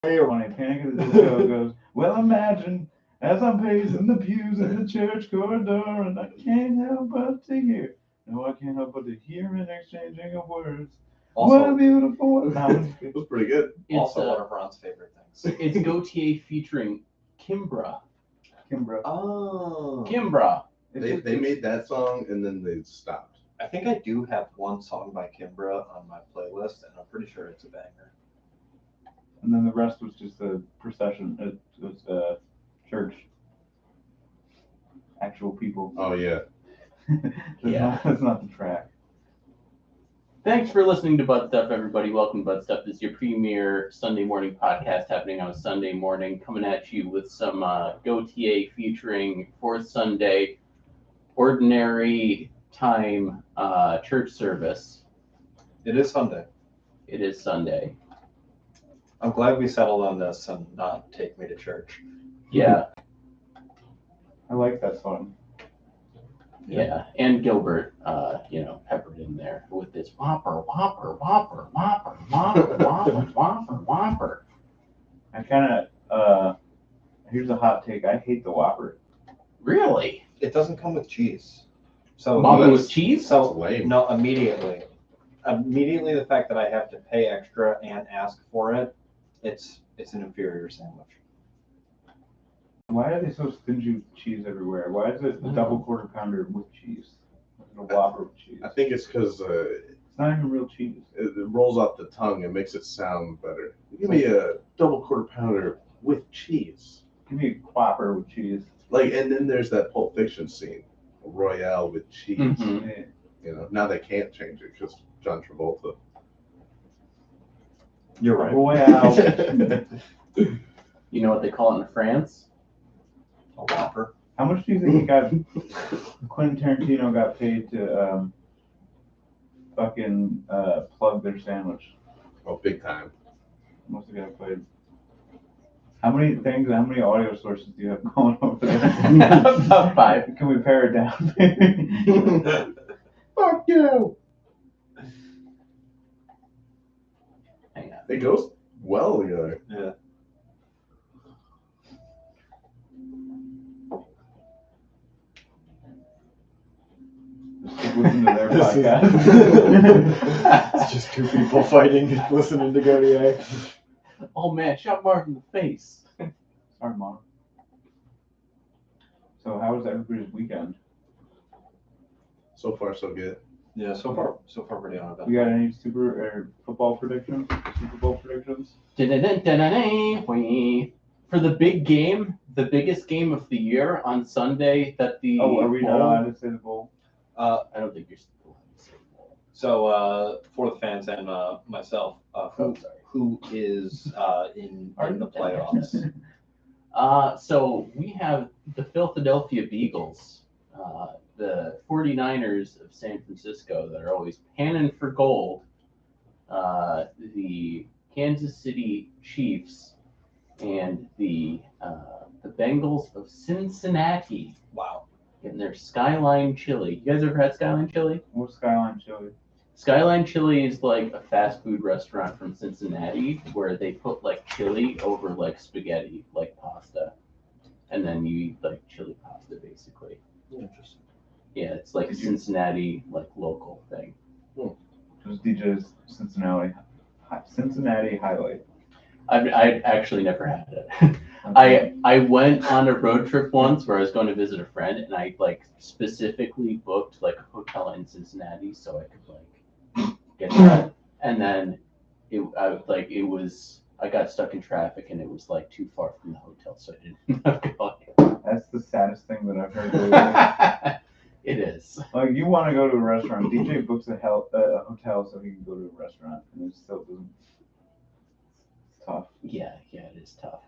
When I Panic at the Disco goes, well, imagine as I'm pacing the pews in the church corridor, and I can't help but to hear. No, I can't help but to hear an exchanging of words. What a Also, beautiful one. It was pretty good. It's also one of Ron's favorite things. it's Gautier featuring Kimbra. Kimbra. Oh. Kimbra. They made that song and then they stopped. I think I do have one song by Kimbra on my playlist, and I'm pretty sure it's a banger. And then the rest was just a procession. It was church. Actual people. Oh yeah. That's not the track. Thanks for listening to Bud Stuff, everybody. Welcome to Bud Stuff. This is your premier Sunday morning podcast happening on a Sunday morning, coming at you with some Gautier featuring Fourth Sunday Ordinary Time church service. It is Sunday. It is Sunday. I'm glad we settled on this and not Take Me to Church. Yeah, I like that song. yeah. And Gilbert, peppered in there with this whopper, whopper, whopper, whopper, whopper, whopper, whopper, whopper. I kind of, here's a hot take. I hate the Whopper. Really? It doesn't come with cheese. So Whopper with cheese? So lame. no, immediately the fact that I have to pay extra and ask for it, it's an inferior sandwich. Why are they so stingy with cheese everywhere? Why is it a double quarter pounder with cheese? A Whopper with cheese. I think it's because It's not even real cheese. it rolls off the tongue and makes it sound better. Give me a double quarter pounder with cheese. Give me a Whopper with cheese. And then there's that Pulp Fiction scene, Royale with cheese. Mhm. Yeah. You know, now they can't change it because John Travolta. You're right. Royale. You know what they call it in France? A Whopper. How much do you think he got? Quentin Tarantino got paid to fucking plug their sandwich. Oh, big time. Must have got paid. How many things? How many audio sources do you have going over there? About 5. Can we pare it down? Fuck you. Hang on. It goes well together. Yeah. Just listen to their podcast. It's just two people fighting, listening to Gautier. Oh man, shot Mark in the face. Sorry, Mom. So how was everybody's weekend? So far, so good. Yeah, so far pretty on You got any football predictions? Super Bowl predictions? Dun-dun-dun-dun-dun-dun. For the big game, the biggest game of the year on Sunday, that the Oh, are we not bowl- allowed to say the bowl? I don't think you're supposed to say bowl. So for the fans and myself, Oh, sorry. who is in the playoffs? So we have the Philadelphia Beagles, the 49ers of San Francisco that are always panning for gold, the Kansas City Chiefs, and the Bengals of Cincinnati Wow. getting their Skyline Chili. You guys ever had Skyline Chili? What's Skyline Chili? Skyline Chili is like a fast food restaurant from Cincinnati where they put like chili over like spaghetti, like pasta. And then you eat like chili pasta basically. Interesting. Yeah, it's like a Cincinnati like local thing. It was DJ's Cincinnati highlight. I actually never had it. I went on a road trip once where I was going to visit a friend and I like specifically booked like a hotel in Cincinnati so I could like get that. And then I got stuck in traffic and it was like too far from the hotel so I didn't end up going. That's the saddest thing that I've heard lately. It is. Like you want to go to a restaurant, DJ books a hotel so he can go to a restaurant, and it still doesn't. It's tough. Yeah, it is tough.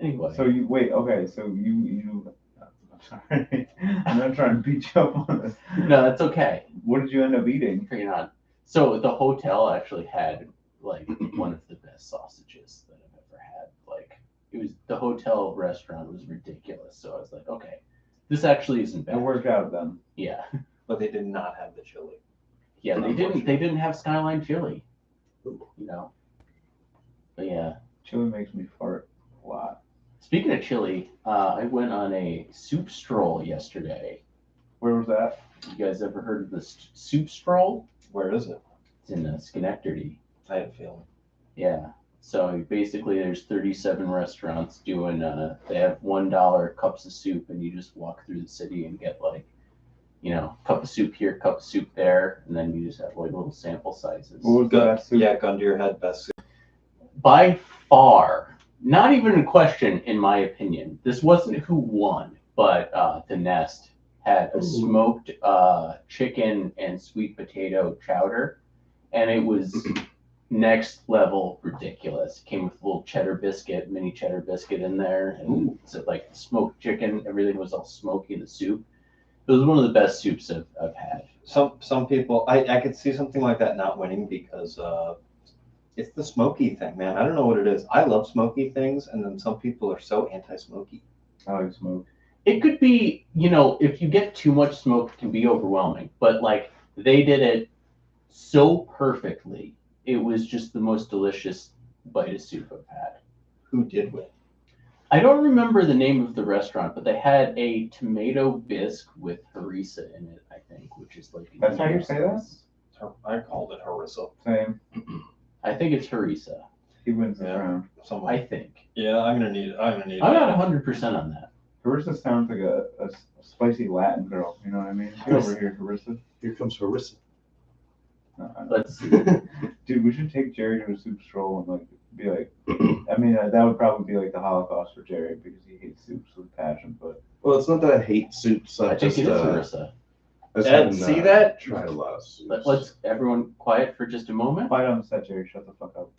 Anyway. So you wait, okay? So you. I'm sorry, I'm not trying to beat you up on this. No, that's okay. What did you end up eating? Bring it on. So the hotel actually had like one of the best sausages that I've ever had. Like it was the hotel restaurant was ridiculous. So I was like, okay, this actually isn't It bad. worked out then. Yeah. But they did not have the chili. Yeah, they didn't have Skyline Chili. You know. But yeah. Chili makes me fart a lot. Speaking of chili, I went on a soup stroll yesterday. Where was that? You guys ever heard of the soup stroll? Where is it? It's in Schenectady. I have a feeling. Yeah. So basically, there's 37 restaurants doing. They have $1 cups of soup, and you just walk through the city and get like, cup of soup here, cup of soup there, and then you just have like little sample sizes. What was that soup? Yeah, gun to your head, best soup. By far, not even a question, in my opinion. This wasn't who won, but the Nest had a smoked chicken and sweet potato chowder, and it was next level ridiculous. It came with a little mini cheddar biscuit in there, and so like smoked chicken. Everything was all smoky in the soup. It was one of the best soups I've had. Some people, I could see something like that not winning because it's the smoky thing, man. I don't know what it is. I love smoky things, and then some people are so anti-smoky. I like smoke. It could be, if you get too much smoke, it can be overwhelming. But like they did it so perfectly. It was just the most delicious bite of soup I've had. Who did win? I don't remember the name of the restaurant, but they had a tomato bisque with harissa in it, I think, which is like. That's how you say that? I called it harissa. Same. I think it's harissa. He wins this Yeah. round. I think. Yeah, I'm gonna need. I'm not 100% on that. Harissa sounds like a spicy Latin girl. You know what I mean? Get over here, Harissa. Here comes Harissa. Let's see. Dude, we should take Jerry to a soup stroll and like be like. I mean, that would probably be like the Holocaust for Jerry because he hates soups with passion. But Well, it's not that I hate soups. I I think just, it is harissa. I just Ed, haven't, see that? tried a lot of soups. Let's everyone quiet for just a moment. quiet on the set, Jerry. Shut the fuck up.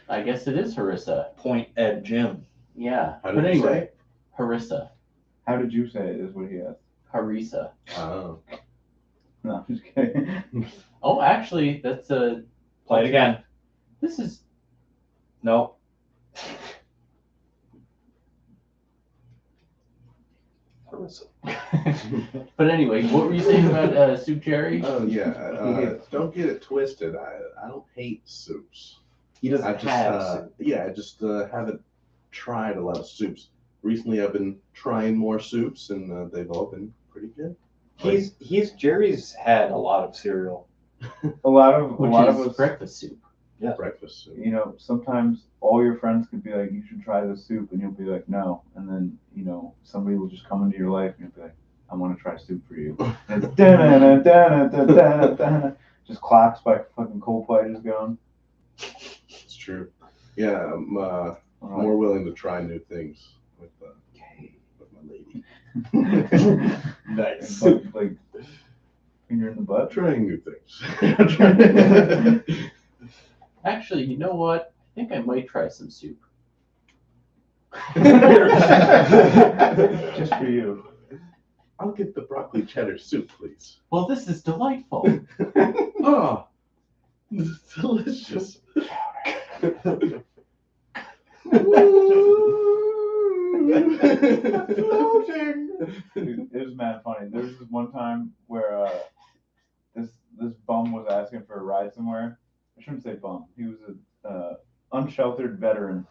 I guess it is harissa. Point at Jim. Yeah. How did But you anyway, harissa. How did you say it? Is what he asked. Harissa. Oh. No, I'm just kidding. Oh, actually, that's a. Play it again. This is. No. Harissa. But anyway, what were you saying about Soup Jerry? Oh yeah. Don't get it twisted. I don't hate soups. He doesn't I just have. I just haven't tried a lot of soups. Recently, I've been trying more soups, and they've all been pretty good. Jerry's had a lot of cereal. a lot of Which of is us. breakfast soup. Yeah. Breakfast soup. Sometimes all your friends could be like, you should try this soup, and you'll be like, no. And then, somebody will just come into your life, and you'll be like, I want to try soup for you. And it's da-na-na-da-na-da-na-da-na. Just clocks by fucking Coldplay just going. It's true. Yeah, I'm more willing to try new things with my lady. Nice. Like finger in the butt. Trying new things. Actually, you know what? I think I might try some soup. Just for you. I'll get the broccoli cheddar soup, please. Well, this is delightful. Oh, delicious. Dude, it was mad funny. There was this one time where this bum was asking for a ride somewhere. I shouldn't say bum. He was a unsheltered veteran,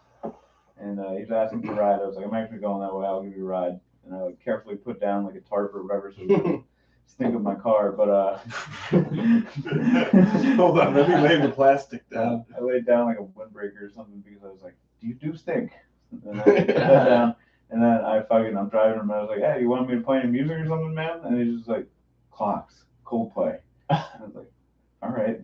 and he was asking for a ride. I was like, I'm actually going that way. I'll give you a ride. And I like carefully put down like a tarp or whatever so he could stink up my car. But Hold on, let me lay the plastic down. I laid down like a windbreaker or something because I was like, "Do you do stink?" And I put that down, and then I'm driving him. And I was like, "Hey, you want me to play any music or something, man?" And he's just like, "Clocks, Coldplay." I was like, "All right,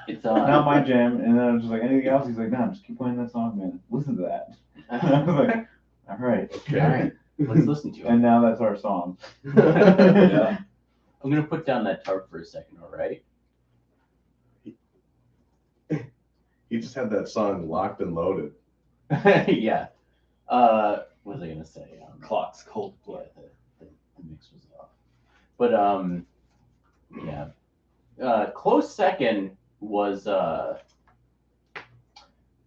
It's on. not my jam." And then I was just like, "Anything else?" He's like, "No, just keep playing that song, man. Listen to that." And I was like, "All right." Okay. All right, let's listen to it. And now that's our song. Yeah. I'm gonna put down that tarp for a second. All right. He just had that song locked and loaded. Yeah. What was I gonna say? Clocks, cold Yeah, blood. the mix was off. But yeah. Close second was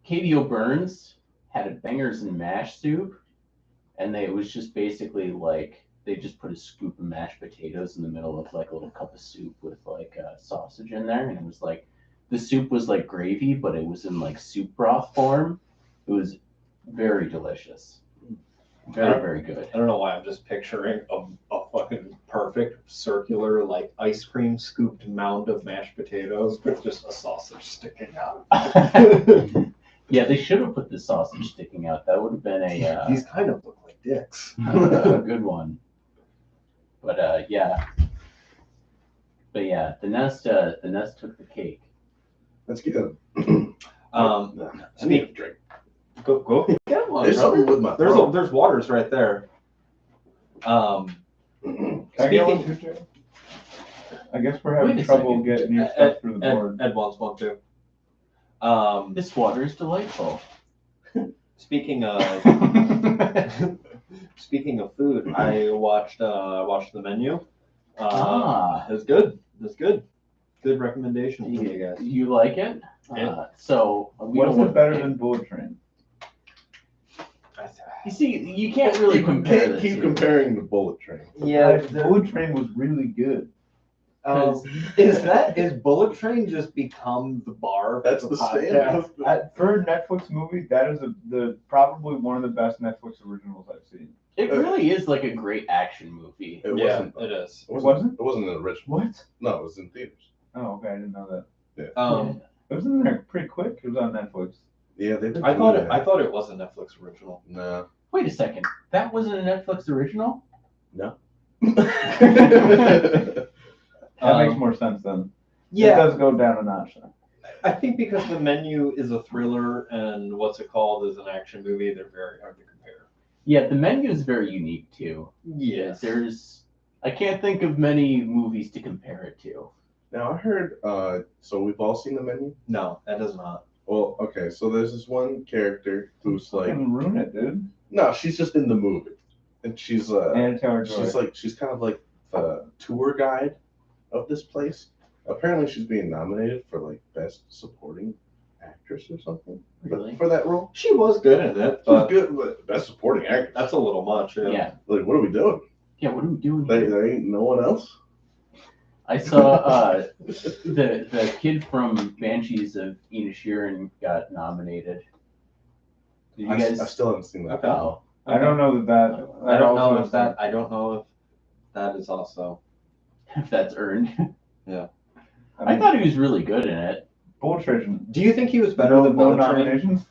Katie O'Burns had a bangers and mash soup, and it was just basically like they just put a scoop of mashed potatoes in the middle of like a little cup of soup with like sausage in there, and it was like the soup was like gravy, but it was in like soup broth form. It was very delicious. Very, very good. I don't know why I'm just picturing a fucking perfect circular, like ice cream scooped mound of mashed potatoes with just a sausage sticking out. Yeah, they should have put the sausage sticking out. That would have been These kind of look like dicks. a good one. But yeah. But yeah, the nest took the cake. Let's get a. I need a drink. Go get one. There's brother. something with my throat. There's waters right there. Can I get one too, Jay? I guess we're having Wait a trouble second. getting your stuff through the board. Ed wants one too. This water is delightful. Speaking of food, I watched the menu. It was good. It was good. Good recommendation for you guys. You like it? Yeah. So we What's don't it better than Bullet Train? You see, you can't really You compare can't the keep two. comparing the Bullet Train. Yeah. Bullet Train was really good. Is Bullet Train just become the bar? for That's the podcast? standard. For a Netflix movie, that is the probably one of the best Netflix originals I've seen. It really is like a great action movie. It Yeah, wasn't. it is. It Wasn't? It wasn't an original. What? No, it was in theaters. Oh, okay, I didn't know that. It was in there pretty quick. It was on Netflix. Yeah, they've been I doing thought it was a Netflix original. Nah. Wait a second. That wasn't a Netflix original? No. That makes more sense then. It does go down a notch then. I think because the menu is a thriller and what's it called is an action movie, they're very hard to compare. Yeah, the menu is very unique too. Yes. I can't think of many movies to compare it to. Now I heard. So we've all seen the menu. No, that does not. Well, okay. So there's this one character who's like, Fucking ruin it, dude. no, she's just in the movie, and she's Anna Taylor-Joy. she's kind of like the tour guide of this place. Apparently, she's being nominated for like best supporting actress or something. Really? For that role. She was good in it, She was but good, but best supporting actress. that's a little much. Yeah. Like, what are we doing? Yeah, what are we doing here? There ain't no one else. I saw the kid from Banshees of Inisherin got nominated. Did you guys? I still haven't seen that. Okay. Oh, I don't know that. I don't know also if that. I don't know if that is also. if that's earned. I I mean, thought he was really good in it. Bullet Train. Do you think he was better No, than no Bullet Train? nominations.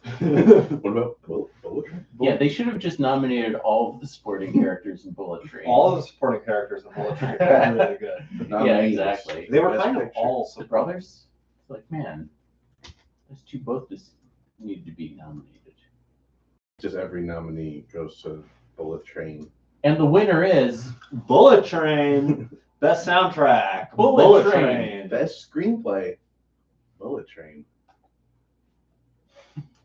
What about Bullet Train? Yeah, they should have just nominated all of the supporting characters in Bullet Train. All of the supporting characters in Bullet Train were really good. The Yeah, nominees. exactly. They were Best kind of picture. all The supporting. brothers. It's like, man, those two both just needed to be nominated. Just every nominee goes to Bullet Train. And the winner is Bullet Train, best soundtrack. Bullet Train. Best screenplay. Bullet Train.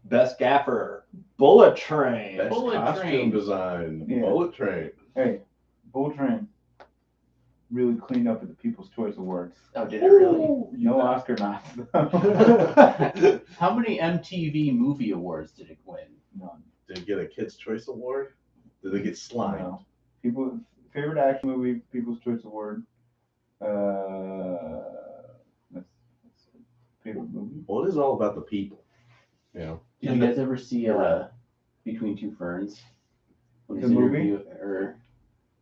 Best gaffer. Bullet Train. Best Bullet costume Train. design. Yeah. Bullet Train. Hey, Bullet Train really cleaned up at the People's Choice Awards. oh, did it really? No Oscar nods. How many MTV Movie Awards did it win? None. Did it get a Kids' Choice Award? Did they get slimed? No. People favorite action movie, People's Choice Award. That's favorite movie. Well, it is all about the people. You know? Did you guys ever see Between Two Ferns? When The his movie? interview-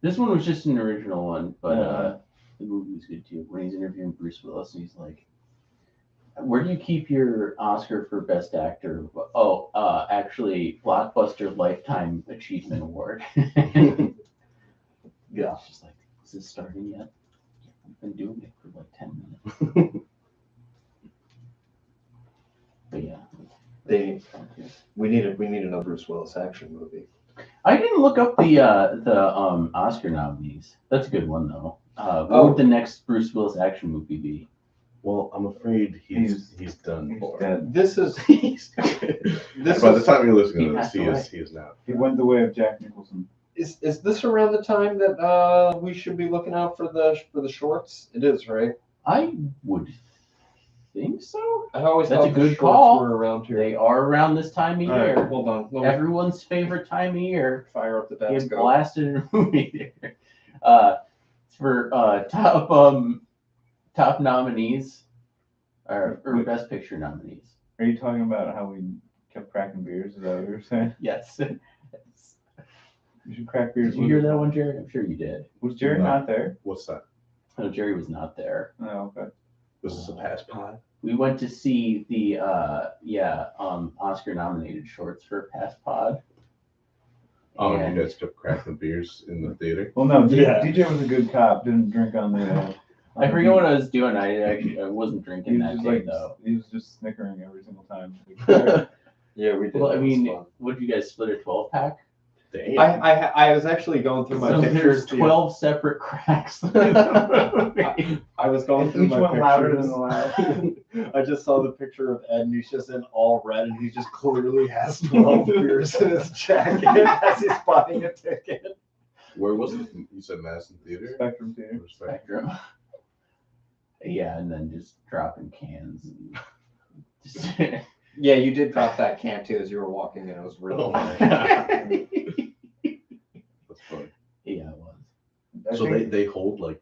this one was just an original one, but Yeah. the movie was good too. When he's interviewing Bruce Willis, and he's like, "Where do you keep your Oscar for Best Actor?" Oh, actually, Blockbuster Lifetime Achievement Award. Yeah, it's just like, is this starting yet? I've been doing it for like 10 minutes. But yeah. We need another Bruce Willis action movie. I didn't look up the Oscar nominees. That's a good one though. What would the next Bruce Willis action movie be? Well, I'm afraid he's done He's for. dead. This is By the time you're listening to this, He passed he is not. He went the way of Jack Nicholson. is this around the time that we should be looking out for the shorts? It is, right? I would think so. I always That's thought a the good shorts call. were around here. They are around this time of All right, year. hold on. Let me Everyone's favorite time of year. fire up the Get Tabasco. blasted in a movie there. For top nominees, or Best Picture nominees. Are you talking about how we kept cracking beers? Is that what you're saying? Yes. Did You should crack beers. you hear that one, Jerry? I'm sure you did. Was Jerry No. not there? What's that? No, Jerry was not there. Oh, okay. Was this a past pod? We went to see the Oscar nominated shorts for Past Pod. Oh, And you guys kept cracking beers in the theater? Well, no, Yeah. DJ was a good cop. Didn't drink on the. I forget what I was doing. I wasn't He drinking was that just day like though. he was just snickering every single time. Yeah, we did. Well, I That was mean, fun. would you guys split a 12-pack? Damn. I was actually going through my So pictures. there's the- 12 separate cracks. I was going through Each my one louder pictures. than the last. I just saw the picture of Ed, and he's just in all red, and he just clearly has 12 beers in his jacket as he's buying a ticket. Where was it? You said Madison Theater? Spectrum Theater. Respect. Spectrum. Yeah, and then just dropping cans. And just Yeah, you did drop that can too as you were walking in. It was really Oh funny. my That's funny. Yeah, it was. I So think- they hold like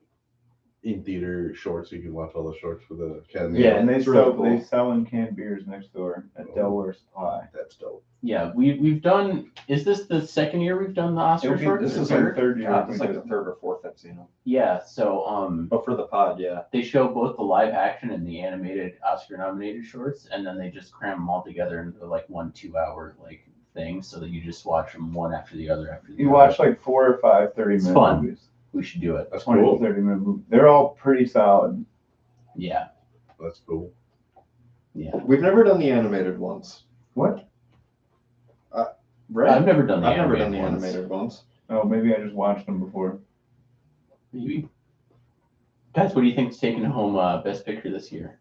in theater shorts, so you can watch all the shorts for the Academy. Yeah, and they it's really sell cool. they sell in canned beers next door at Oh. Delaware Supply. That's dope. Yeah, we've done. Is this the second year we've done the Oscar It'll be- shorts? this This is is like like third year. God, this is like the third or fourth I've seen him. Yeah, so But for the pod, yeah. they show both the live action and the animated Oscar nominated shorts, and then they just cram them all together into like 1 2-hour like thing, so that you just watch them one after the other after the You other. watch like 4 or 5 30-minute It's fun. movies. We should do it. That's 20 cool. to 30-minute movies. They're all pretty solid. Yeah, That's cool. yeah. We've never done the animated ones. What? Right? I've never done the I've never done the animated ones. animated ones. Oh, maybe I just watched them before. Maybe. Guys, what do you think's taking home Best Picture this year?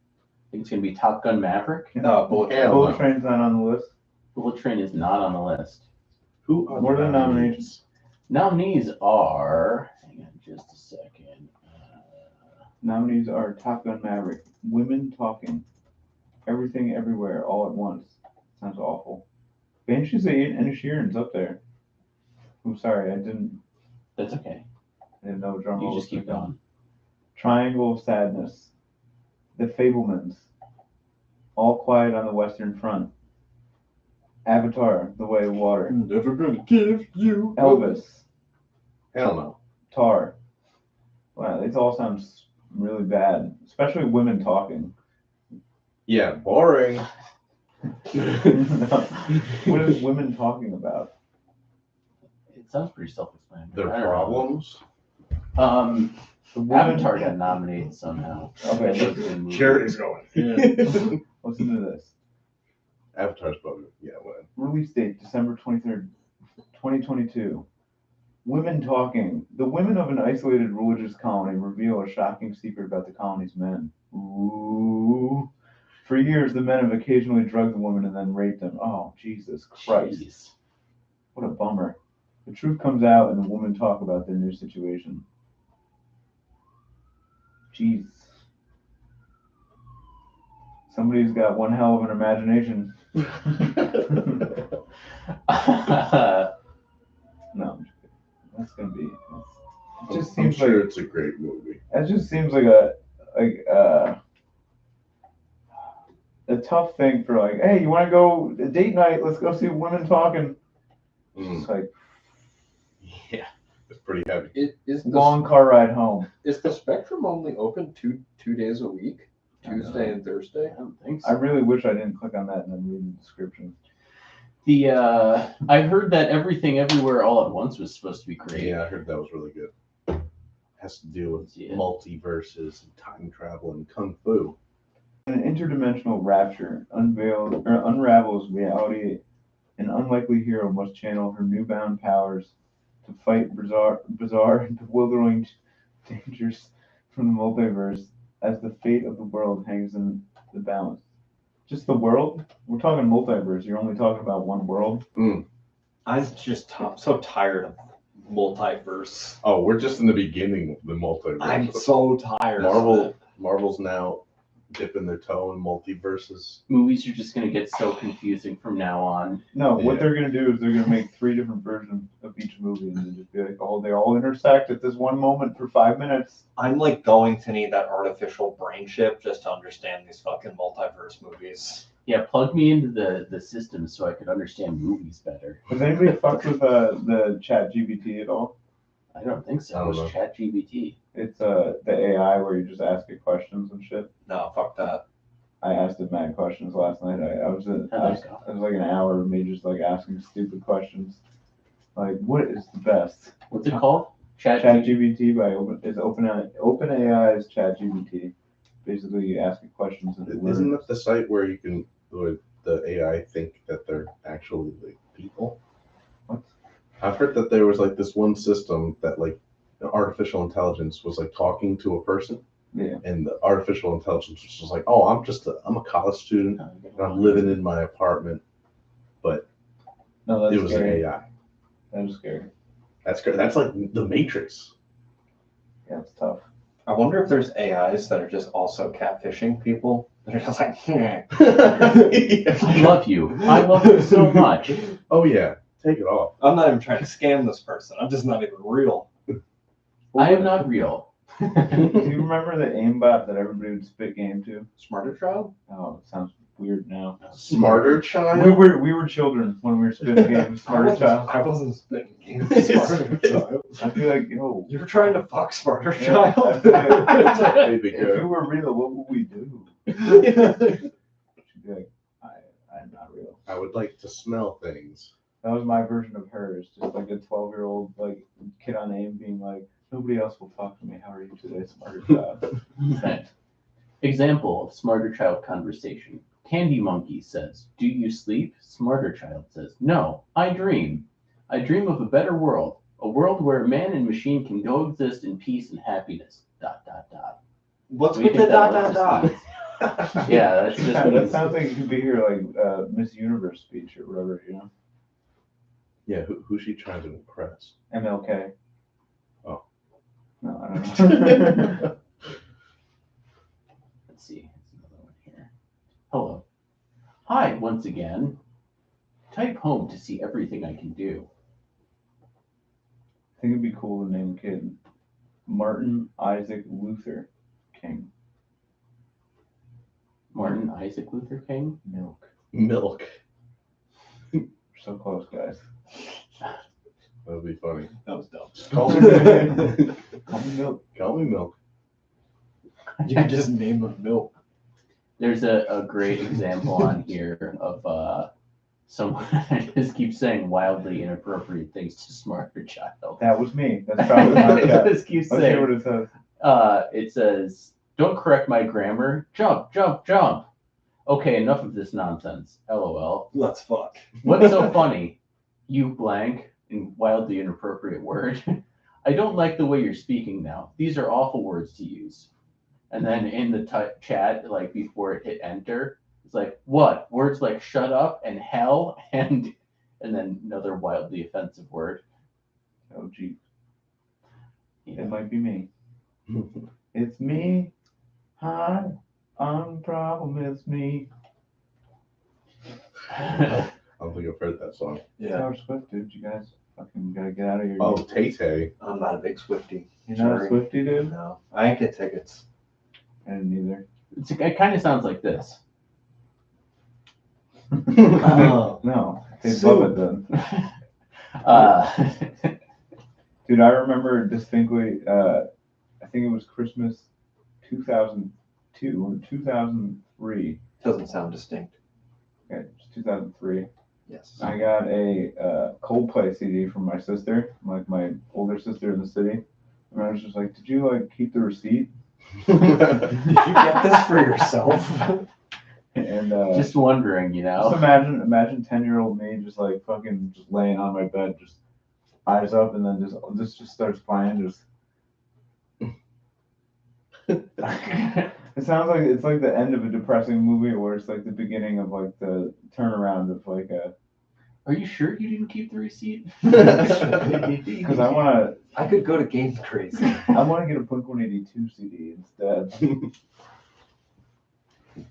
Think it's gonna be Top Gun Maverick? Bullet Train. Hell Bullet no. Train's not on the list. Bullet Train is not on the list. Who are What are the nominations? Nominees are. Hang on just a second. Nominees are Top Gun Maverick, Women Talking, Everything Everywhere All at Once. Sounds awful. Banshees of Inisherin's up there. I'm sorry, I didn't That's okay. know drum You roll just was keep gonna going. come. Triangle of Sadness, The Fablemans, All Quiet on the Western Front, Avatar, The Way of Water, Never gonna give you Elvis, Hell no. Tar. Wow, these all sound really bad, especially women talking. Yeah, boring. What is women talking about? It sounds pretty self-explanatory. Their I don't know. problems. The women- Avatar got nominated somehow. Okay, That should've been moved. Charity's going. listen to this. Avatar's probably, yeah, when. Release date December 23rd, 2022. Women talking. The women of an isolated religious colony reveal a shocking secret about the colony's men. Ooh. For years, the men have occasionally drugged the women and then raped them. Oh, Jesus Christ. Jeez. What a bummer. The truth comes out and the women talk about their new situation. Jeez. Somebody's got one hell of an imagination. No, I'm just kidding. That's gonna be. It just I'm seems sure like it's a great movie. that just seems like a tough thing for like, hey, you want to go a date night? Let's go see women talking. It's like Yeah, it's pretty heavy. Is the, long car ride home. is the Spectrum only open two days a week? Tuesday and Thursday? I don't think I so. really wish I didn't click on that and then read the description. I heard that Everything Everywhere All at Once was supposed to be great. Yeah, I heard that was really good. Has to deal with Yeah. multiverses and time travel and kung fu. An interdimensional rapture unravels reality. An unlikely hero must channel her newfound powers to fight bizarre and bewildering dangers from the multiverse as the fate of the world hangs in the balance. Just the world? We're talking multiverse. You're only talking about one world? I'm just so tired of multiverse. Oh, we're just in the beginning of the multiverse. I'm so tired. of Marvel. it. Marvel's now dipping their toe in multiverses. Movies are just gonna get so confusing from now on. No, what Yeah. they're gonna do is they're gonna make 3 different versions of each movie and then just be like, oh, they all intersect at this one moment for 5 minutes. I'm like going to need that artificial brain chip just to understand these fucking multiverse movies. Yeah, plug me into the system so I could understand movies better. Has anybody fucked with the Chat GBT at all? I don't think so. I don't What's know. ChatGPT? It's the AI where you just ask it questions and shit. No, fuck that. I asked it mad questions last night. I was How'd that go? it was like an hour of me just like asking stupid questions. Like, what is the best? What's it called? ChatGPT by OpenAI's ChatGPT. Basically, you ask it questions and it Isn't learns. that the site where you can would the AI think that they're actually like people? What? I've heard that there was like this one system that like the artificial intelligence was like talking to a person, Yeah. and the artificial intelligence was just like, oh, I'm a college student and I'm living in my apartment. No, that's It was an scary. AI. That was scary. That's good. That's like the Matrix. Yeah, it's tough. I wonder if there's AIs that are just also catfishing people. They're just like, I love you. I love you so much. Oh yeah, take it off. I'm not even trying to scam this person. I'm just not even real. I am not real. Do you remember the aimbot that everybody would spit game to? Smarter child? Oh, it sounds weird now. Smarter child. We were children when we were spitting games. Smarter child. I wasn't spitting games. Smarter child. I feel like, yo, You were trying to fuck Smarter Yeah, I child? feel like Baby if girl. you were real, what would we do? She'd be like, I'm not real. I would like to smell things. That was my version of her. It's just like a 12-year-old like kid on AIM being like, nobody else will talk to me. How are you today, smarter child? Okay. Example of smarter child conversation. Candy Monkey says, "Do you sleep?" Smarter child says, "No, I dream. I dream of a better world. A world where man and machine can coexist in peace and happiness. ... What's We with think the that dot dot works. dot? Yeah, that's just Yeah, that sounds like it could be her like Miss Universe speech or whatever, you know? Yeah, who's she trying to impress? MLK. Oh. No, I don't know. Let's see. There's another one here. Hello. Hi, once again. Type home to see everything I can do. I think it'd be cool to name a kid Martin Isaac Luther King. Martin Isaac Luther King. Milk. Milk. We're so close, guys. That would be funny. That was dumb. Call me, Call me Milk. call me Milk. You can just name a milk. There's a great example on here of someone that just keeps saying wildly inappropriate things to smarter child. That was me. That's probably my It cat. just keeps Let's hear saying, what it says. it says, "Don't correct my grammar. Jump, jump, jump." Okay, enough of this nonsense. LOL. Let's fuck. What's so funny? You blank in wildly inappropriate word. I don't like the way you're speaking now. These are awful words to use. And then in the chat, like before it hit enter, it's like, what? Words like shut up and hell and then another wildly offensive word. Oh, gee. You It know. might be me. It's me. Hi. I'm the problem. It's me. I don't think I've heard that song. Yeah, Taylor Swift, dude. You guys fucking gotta get out of here. Oh, Tay Tay. I'm not a big Swiftie. You're not a sorry. Swiftie, dude? No, I ain't get tickets. I didn't either. It kind of sounds like this. Oh. No. They Soup. love it then. Uh, Dude, I remember distinctly, I think it was Christmas 2002 or 2003. Doesn't sound distinct. Okay, it was 2003. Yes. I got a Coldplay CD from my sister, like my older sister in the city. And I was just like, did you like keep the receipt? Did you get this for yourself? And just wondering, you just know. imagine 10-year-old me just like fucking just laying on my bed, just eyes up, and then this just starts playing. Just it sounds like it's like the end of a depressing movie, where it's like the beginning of like the turnaround of like a. Are you sure you didn't keep the receipt? Because I could go to Game Crazy. I want to get a Blink-182 CD instead.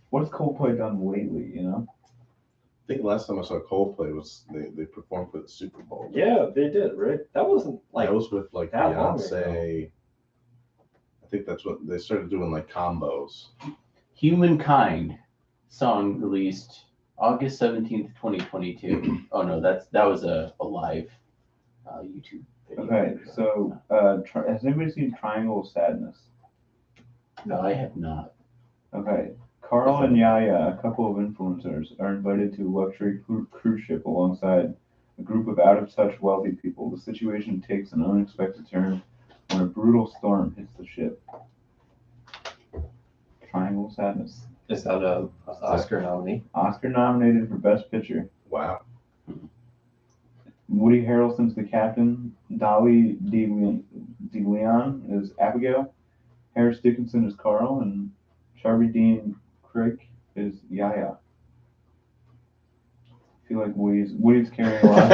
What's Coldplay done lately? You know. I think the last time I saw Coldplay was they performed for the Super Bowl. Yeah, they did, right? That wasn't like That was with like that long Beyonce. I think that's what they started doing, like combos. Humankind song released August 17th, 2022. Oh no, that was a live YouTube video. Okay, so has anybody seen Triangle of Sadness? No, I have not. Okay, Carl and Yaya, a couple of influencers, are invited to a luxury cruise ship alongside a group of out-of-touch wealthy people. The situation takes an unexpected turn when a brutal storm hits the ship. Triangle of Sadness. is that a Oscar nominee? Oscar nominated for Best Picture. Wow. Woody Harrelson's the captain. Dolly DeLeon is Abigail. Harris Dickinson is Carl, and Charlie Dean Craig is Yaya. I feel like Woody's carrying a lot.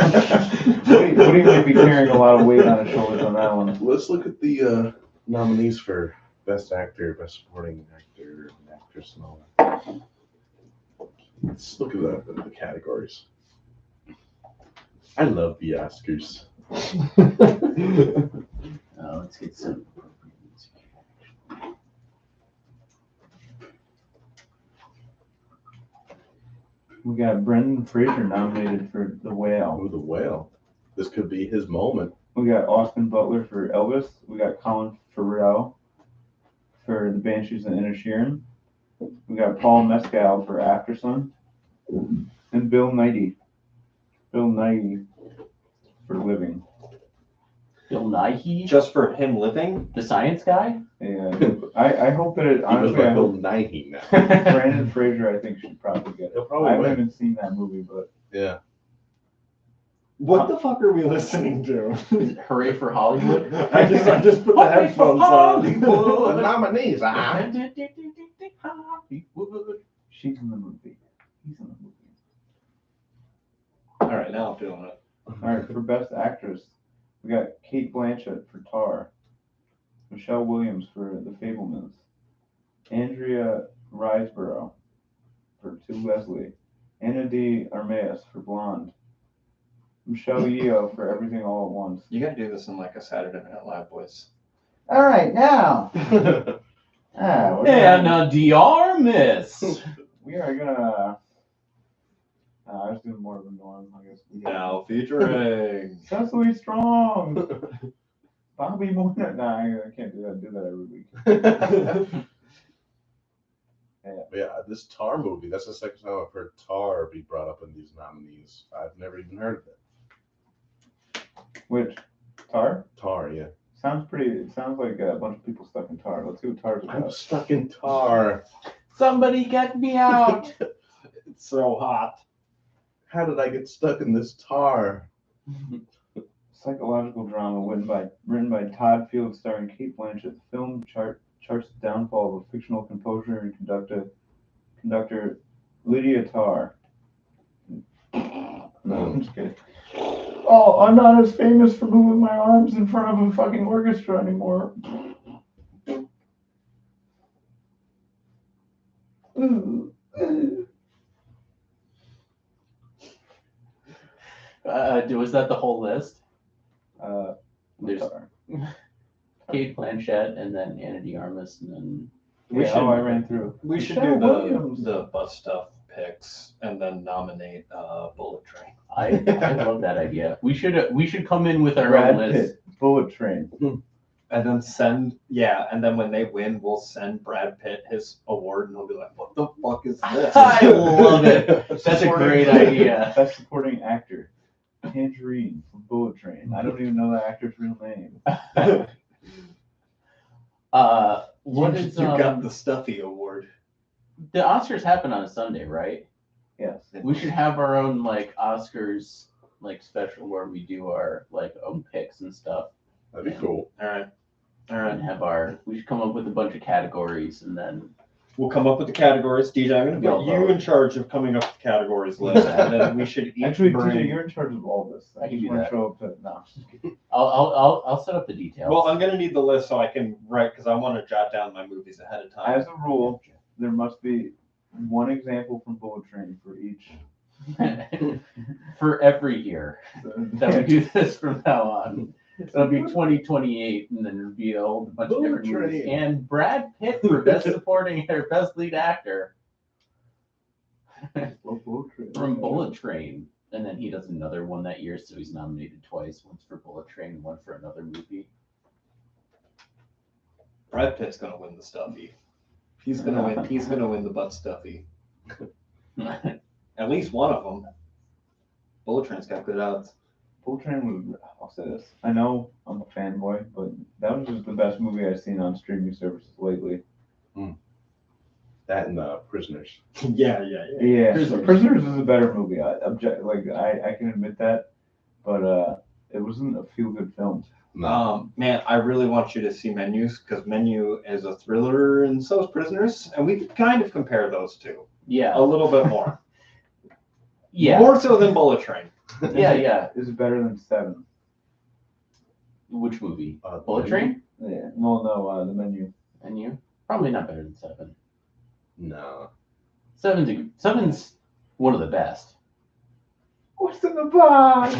Woody might be carrying a lot of weight on his shoulders on that one. Let's look at the nominees for Best Actor, Best Supporting Actor, and Actress, and all that. Let's look at the categories. I love the Oscars. Let's get some appropriate music. We got Brendan Fraser nominated for The Whale. Oh, The Whale. This could be his moment. We got Austin Butler for Elvis. We got Colin Farrell for The Banshees of Inisherin. We got Paul Mescal for Aftersun. And Bill Nighy for Living. Bill Nighy, Just for him living? the science guy. Yeah, I hope that it He goes honestly. by I Bill hope Nighy now. Brandon Fraser, I think, should probably get He'll it. probably I haven't win. even seen that movie, but Yeah. What the fuck are we listening to? Hooray for Hollywood. I just put the Hooray for headphones on. The Hollywood. nominees. Hollywood. she's in the movie. He's in the movie. All right, now I'm feeling it. All right, for Best Actress, we got Kate Blanchett for Tar, Michelle Williams for The Fabelmans, Andrea Riseborough for To Leslie, Anna de Armas for Blonde, Michelle Yeoh for Everything All at Once. You gotta do this in like a Saturday Night Live voice. All right, now. Anna de Armas. We are gonna. I was doing more of a norm, I guess. Now featuring. Cecily Strong, Bobby Moore. Nah, I can't do that. I do that every week. Yeah, this Tar movie, that's the second time I've heard Tar be brought up in these nominees. I've never even heard of it. Which Tar? Tar, yeah. Sounds pretty. It sounds like a bunch of people stuck in Tar. Let's see what Tar's I'm about. stuck in Tar. Somebody get me out. It's so hot. How did I get stuck in this Tar? Psychological drama written by Todd Field, starring Kate Blanchett. The film charts the downfall of a fictional composer and conductor Lydia Tarr. No, I'm just kidding. Oh, I'm not as famous for moving my arms in front of a fucking orchestra anymore. Was that the whole list? There's Tar. Kate Blanchett and then Anna de Armas and then I ran through. We should Michelle do Williams. the bus stuff picks and then nominate Bullet Train. I love that idea. We should come in with our Brad own list. Pitt, Bullet Train. And then and then when they win, we'll send Brad Pitt his award, and he'll be like, "What the fuck is this?" I love it. That's a great idea. Best supporting actor, Tangerine from Bullet Train. I don't even know the actor's real name. What is you got the Stuffy award? the Oscars happen on a Sunday, right? Yes. We should have our own like Oscars like special where we do our like own picks and stuff. That'd be cool. All right. And we should come up with a bunch of categories and then We'll come up with the categories. DJ, I'm going to put you in charge of coming up with the categories list, and then we should each Actually, bring... TJ, you're in charge of all this. I can just do wanna that. Show up to, no. I'll set up the details. Well, I'm going to need the list so I can write, because I want to jot down my movies ahead of time. As a rule, there must be one example from Bullet Train for each. For every year that we do this from now on. It'll be 2028, and then it'll be a whole bunch of different Bullet movies. Train. And Brad Pitt for best supporting or best lead actor Bullet Train. from Bullet Train. And then he does another one that year, so he's nominated twice. Once for Bullet Train, and one for another movie. Brad Pitt's gonna win the stuffy. He's gonna win. He's gonna win the butt stuffy. At least one of them. Bullet Train's got good odds. Bullet Train was, I'll say this. I know I'm a fanboy, but that was just the best movie I've seen on streaming services lately. That and Prisoners. Yeah. Yeah, Prisoners. Prisoners is a better movie. I can admit that, but it wasn't a feel good film. No. Man, I really want you to see Menus because Menu is a thriller and so is Prisoners, and we could kind of compare those two Yeah, a little bit more. yeah, More so than Bullet Train. yeah. Is it better than Seven? Which movie? The Bullet Train? Yeah. Well, no, The Menu. And you? Probably not better than Seven. No. Seven's one of the best. What's in the box?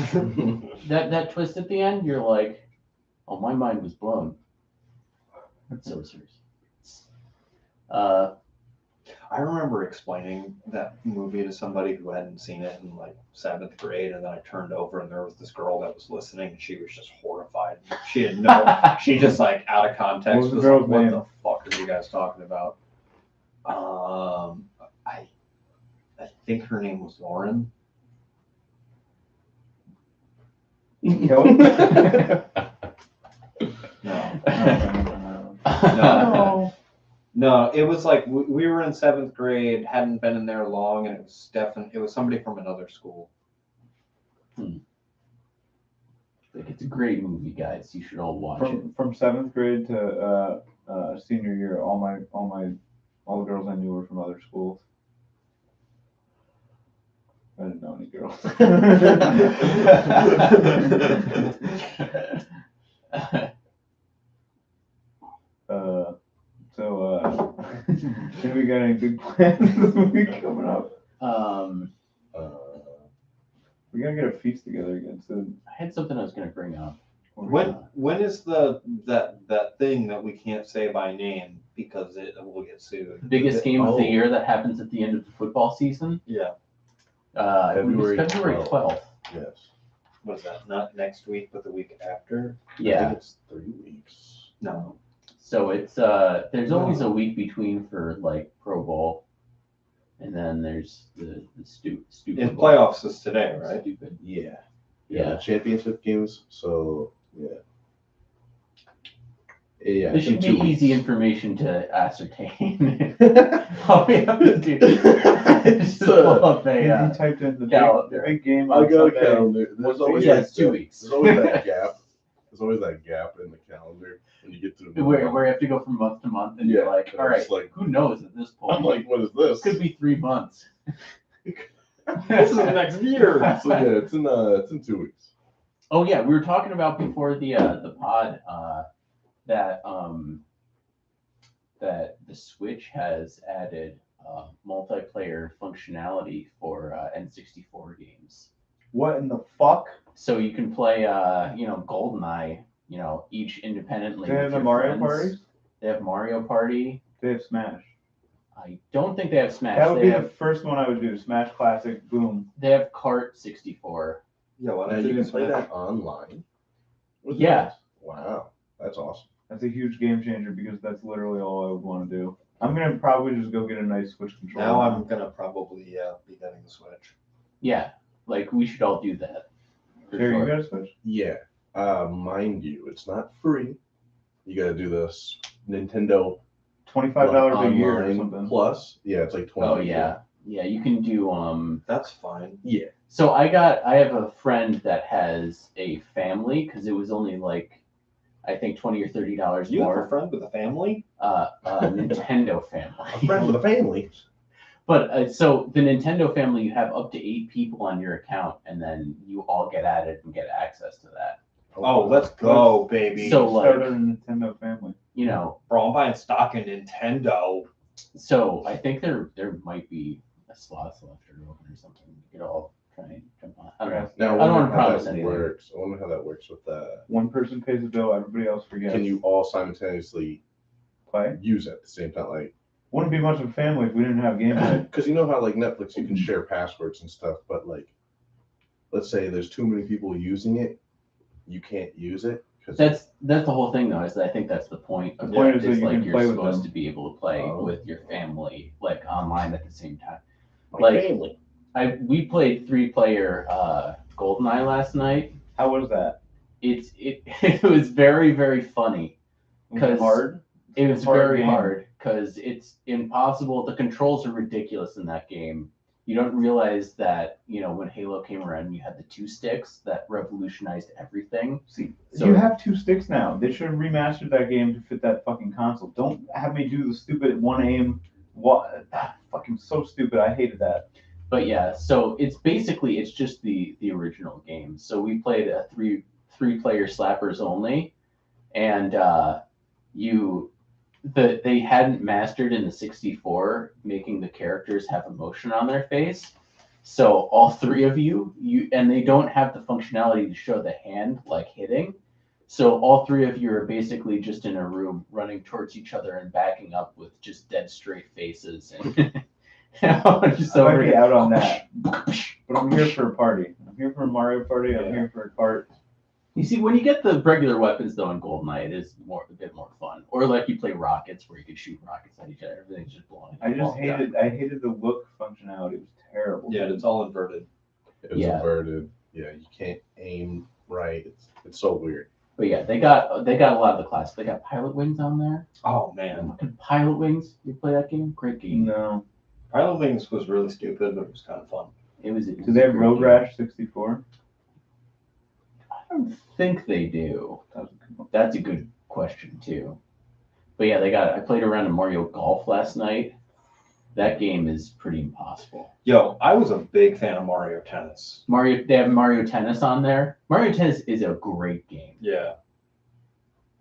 That twist at the end, you're like, oh, my mind was blown. That's so serious. I remember explaining that movie to somebody who hadn't seen it in like 7th grade, and then I turned over and there was this girl that was listening, and she was just horrified. She didn't know. She just like out of context What was the was girl's like, "What name? the fuck are you guys talking about?" I think her name was Lauren. Kelly? No, No. no. It was like we were in 7th grade, hadn't been in there long, and it was it was somebody from another school. Like, it's a great movie, guys. You should all watch it. From 7th grade to senior year, all the girls I knew were from other schools. I didn't know any girls. Have we got any big plans this week coming up? We gotta get a feast together again soon. I had something I was going to bring up. When is that thing that we can't say by name because it will get sued? The biggest game of the Oh. year that happens at the end of the football season? Yeah. I believe it's February February 12th. Yes. What is that? Not next week, but the week after? I Yeah. think it's 3 weeks. No. So it's there's always a week between for like Pro Bowl, and then there's the stupid. In playoffs is today, right? Stupid. Yeah. Yeah. The championship games. So yeah. Yeah. This it's in should be 2 weeks. easy information to ascertain. All we have to do is just pull up He a. typed in the calendar. big game I on got a Sunday. calendar. There's always Yeah, like it's 2 that- weeks. There's always that gap. There's always that gap in the calendar when you get to the Where you have to go from month to month, and you're Yeah, like, and all it's right, like- who knows at this point? I'm like, what is this? Could be 3 months. This is next year. So yeah, it's in 2 weeks. Oh yeah, we were talking about before the pod that that the Switch has added multiplayer functionality for N64 games. What in the fuck? So you can play GoldenEye, each independently. They with have the your Mario friends. Party? They have Mario Party. They have Smash. I don't think they have Smash. That would they be have the first one I would do. Smash Classic, boom. they have Kart 64. Yeah, why And don't you you can play Smash? that online. with Yeah. friends? Wow, that's awesome. That's a huge game changer because that's literally all I would want to do. I'm gonna probably just go get a nice Switch controller. Now I'm gonna probably be getting the Switch. Yeah, like we should all do that. For Here, sure. you got a Switch? Yeah. Mind you, it's not free. You got to do this Nintendo $25 a year or online something. plus. Yeah, it's like 20. Oh yeah, yeah. You can do That's fine. Yeah. So I have a friend that has a family because it was only like I think $20 or $30 You have a more. friend with a family? Nintendo family. A friend with a family. But so the Nintendo family, you have up to 8 people on your account, and then you all get added and get access to that. Oh, let's go, baby. So like Started a Nintendo family. you know, Bro, I'm buying stock in Nintendo. So I think there might be a slots left or open or something. We could all try and jump on. I don't know. Now, I don't wonder wanna how promise that anything. works. I wonder how that works with One person pays the bill, everybody else forgets. Can you all simultaneously play? use it at the same time? Like, Wouldn't be much of a family if we didn't have gameplay. because you know how like Netflix, you can share passwords and stuff, but like, let's say there's too many people using it, you can't use it. That's the whole thing though, is that I think that's the point of The point it, is that you like can you're play with supposed them. to be able to play Oh. with your family like online at the same time. My like- family. We played 3-player GoldenEye last night. How was that? It was very, very funny. Was it 'Cause hard? It was Hard very game. hard because it's impossible. The controls are ridiculous in that game. You don't realize that, when Halo came around, you had the 2 sticks that revolutionized everything. See, So- you have 2 sticks now. They should have remastered that game to fit that fucking console. Don't have me do the stupid one aim. What? Fucking so stupid. I hated that. But yeah, so it's just the original game. So we played a three-player slappers only, and they hadn't mastered in the 64 making the characters have emotion on their face. So all 3 of you and they don't have the functionality to show the hand like hitting. So all 3 of you are basically just in a room running towards each other and backing up with just dead straight faces. And just I might over be here. out on that. But I'm here for a party. I'm here for a Mario Party. I'm Yeah. here for a kart. You see, when you get the regular weapons though in GoldenEye, it is a bit more fun. Or like you play rockets where you can shoot rockets at each other. Everything's just blowing. I just blowing up. hated the look functionality. It was terrible. Yeah, it's all inverted. It was Yeah. inverted. Yeah, you can't aim right. It's so weird. But yeah, they got a lot of the classics. They got Pilot Wings on there. Oh man, Fucking Pilot Wings. You play that game? Great game. No. Pilot Wings was really stupid, but it was kind of fun. It was. Do they have Road Rash 64? I don't think they do. That was a good one. That's a good question too. But yeah, I played around in Mario Golf last night. That game is pretty impossible. Yo, I was a big fan of Mario Tennis. They have Mario Tennis on there. Mario Tennis is a great game. Yeah.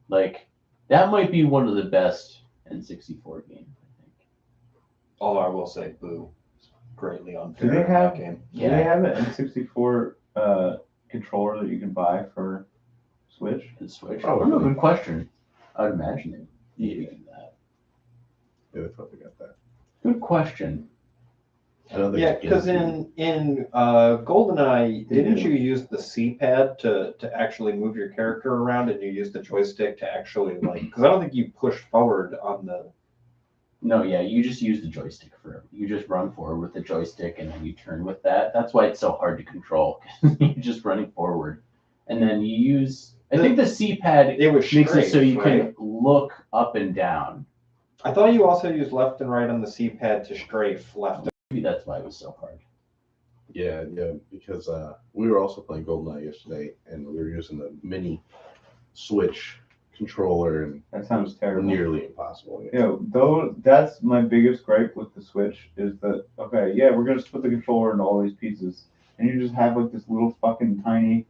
Like, that might be one of the best N64 games, I think. Although I will say, Boo is greatly unfair Do they in have- that game. Do they have an N64 controller that you can buy for Switch? The Switch. Probably. Oh, good question. I'd imagine they would do that. Yeah, they probably got that. Good question. I know there's Yeah, a because GameCube. in GoldenEye, They didn't do. you use the C-pad to actually move your character around, and you used the joystick to actually because I don't think you push forward on the. No, yeah, you just use the joystick you just run forward with the joystick and then you turn with that. That's why it's so hard to control. You're just running forward. And then you use, I think the C-pad It was makes it so you right? can look up and down. I thought you also used left and right on the C-pad to strafe left. Maybe that's why it was so hard. Yeah, because we were also playing GoldenEye yesterday, and we were using the mini Switch controller, and That sounds terrible. nearly impossible. That's my biggest gripe with the Switch is that, okay, yeah, we're going to split the controller into all these pieces. And you just have like this little fucking tiny,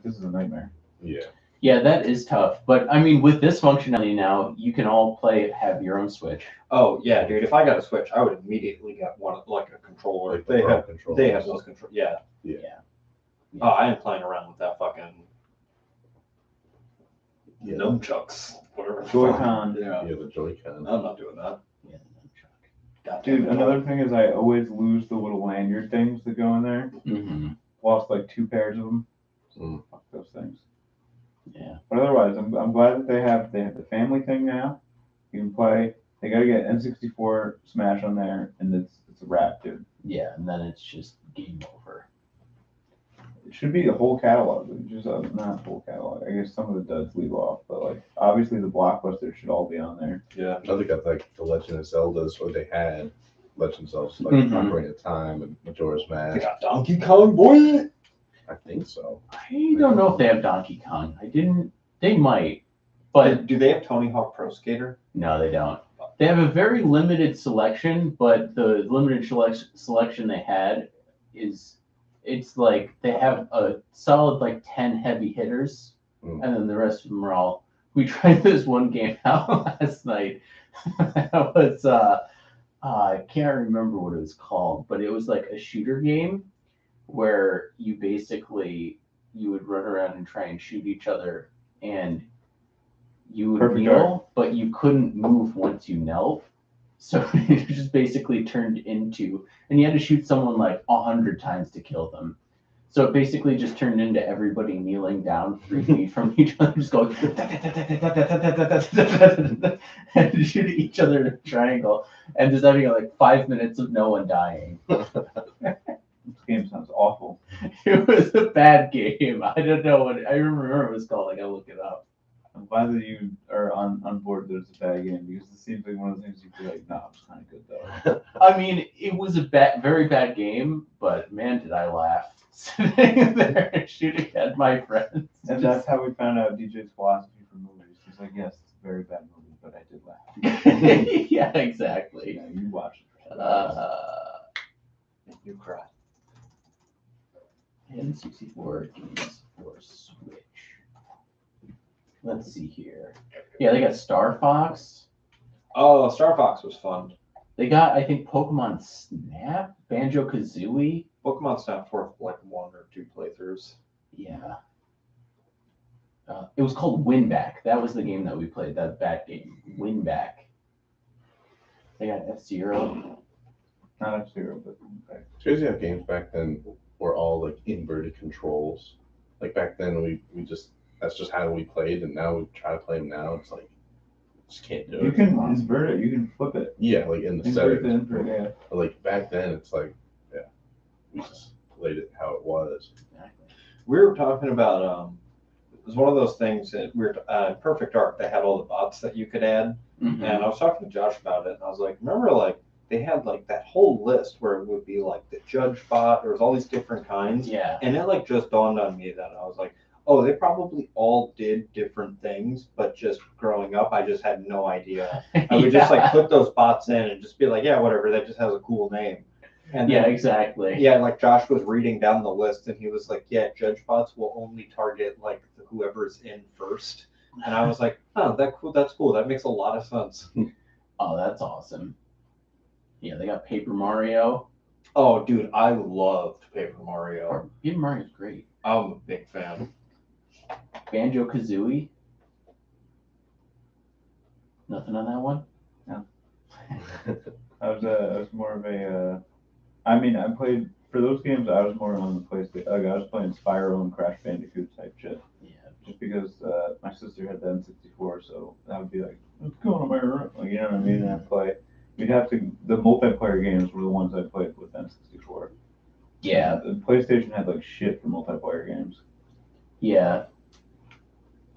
this is a nightmare. Yeah, Yeah, that is tough. But I mean, with this functionality now, you can all have your own Switch. Oh yeah, dude! If I got a Switch, I would immediately get one like a controller. like the They Pro have controllers. they have those control. Yeah. Yeah. Oh, I am playing around with that fucking Yeah. nunchucks, whatever. the fuck. Joy-Con. Yeah. Yeah, the Joy-Con. I'm not doing that. Yeah, God Dude, damn it. another thing is I always lose the little lanyard things that go in there. mm-hmm. Lost like 2 pairs of them. Mm. Fuck those things. Yeah. But otherwise, I'm glad that they have the family thing now. You can play. They gotta get N64 Smash on there, and it's a wrap, dude. Yeah, and then it's just game over. It should be the whole catalog, but just not full catalog. I guess some of the duds leave off, but like obviously the blockbusters should all be on there. Yeah. Now they got like the Legend of Zelda's, or they had Legend of Zelda's, like Mhm. Ocarina of Time and Majora's They Mask. got Donkey Kong, boy. I think so. I don't know if they have Donkey Kong. They might, but Do they have Tony Hawk Pro Skater? no, they don't. They have a very limited selection, but the limited selection they had it's like they have a solid like 10 heavy hitters, Mm. and then the rest of them are all we tried this one game out last night. That was I can't remember what it was called, but it was like a shooter game where you would run around and try and shoot each other, and you would Perfect kneel, but you couldn't move once you knelt. So it just basically turned into, and you had to shoot someone like 100 times to kill them. So it basically just turned into everybody kneeling down 3 feet from each other, just going and shooting each other in a triangle, and just having like 5 minutes of no one dying. This game sounds awful. It was a bad game. I don't know what I remember it was called. I gotta look it up. I'm glad that you are on board that it's a bad game because it seems like one of the things you'd be like, nah, it's kind of good though. I mean, it was a very bad game, but man, did I laugh sitting there and shooting at my friends. And that's how we found out DJ's philosophy for movies. He's like, yes, it's a very bad movie, but I did laugh. Yeah, exactly. Yeah, you watch it. You cry. N64 games for Switch. Let's see here. Yeah, they got Star Fox. Oh, Star Fox was fun. They got, I think, Pokemon Snap, Banjo Kazooie. Pokemon Snap for like 1 or 2 playthroughs. Yeah. It was called Winback. That was the game that we played, that bat game. Winback. They got F-Zero. Not F-Zero, but okay. Crazy how games back then were all like inverted controls. Like back then we just that's just how we played, and now we try to play them now. It's like just can't do You it. can invert it. You can flip it. Yeah, like in the Invert settings. the input, yeah. But like back then, it's like we just played it how it was. Exactly. We were talking about it was one of those things that Perfect Dark. They had all the bots that you could add, Mhm. and I was talking to Josh about it, and I was like, remember like they had like that whole list where it would be like the judge bot. There was all these different kinds, Yeah. and it like just dawned on me that I was like, oh, they probably all did different things, but just growing up, I just had no idea. I would just like put those bots in and just be like, yeah, whatever. That just has a cool name. And Yeah, then, exactly. yeah, like Josh was reading down the list and he was like, yeah, judge bots will only target like whoever's in first. And I was like, oh, that's cool. That makes a lot of sense. Oh, that's awesome. Yeah, they got Paper Mario. Oh, dude, I loved Paper Mario. Paper Mario's great. I'm a big fan. Banjo Kazooie. Nothing on that one. I was more of a. I mean, I played for those games. I was more on the PlayStation. Like I was playing Spyro and Crash Bandicoot type shit. Yeah. Just because my sister had the N64, so that would be like, let's go to my room. Like, you know what I mean? And I'd play. We'd have to. The multiplayer games were the ones I played with N64. Yeah. The PlayStation had like shit for multiplayer games. Yeah.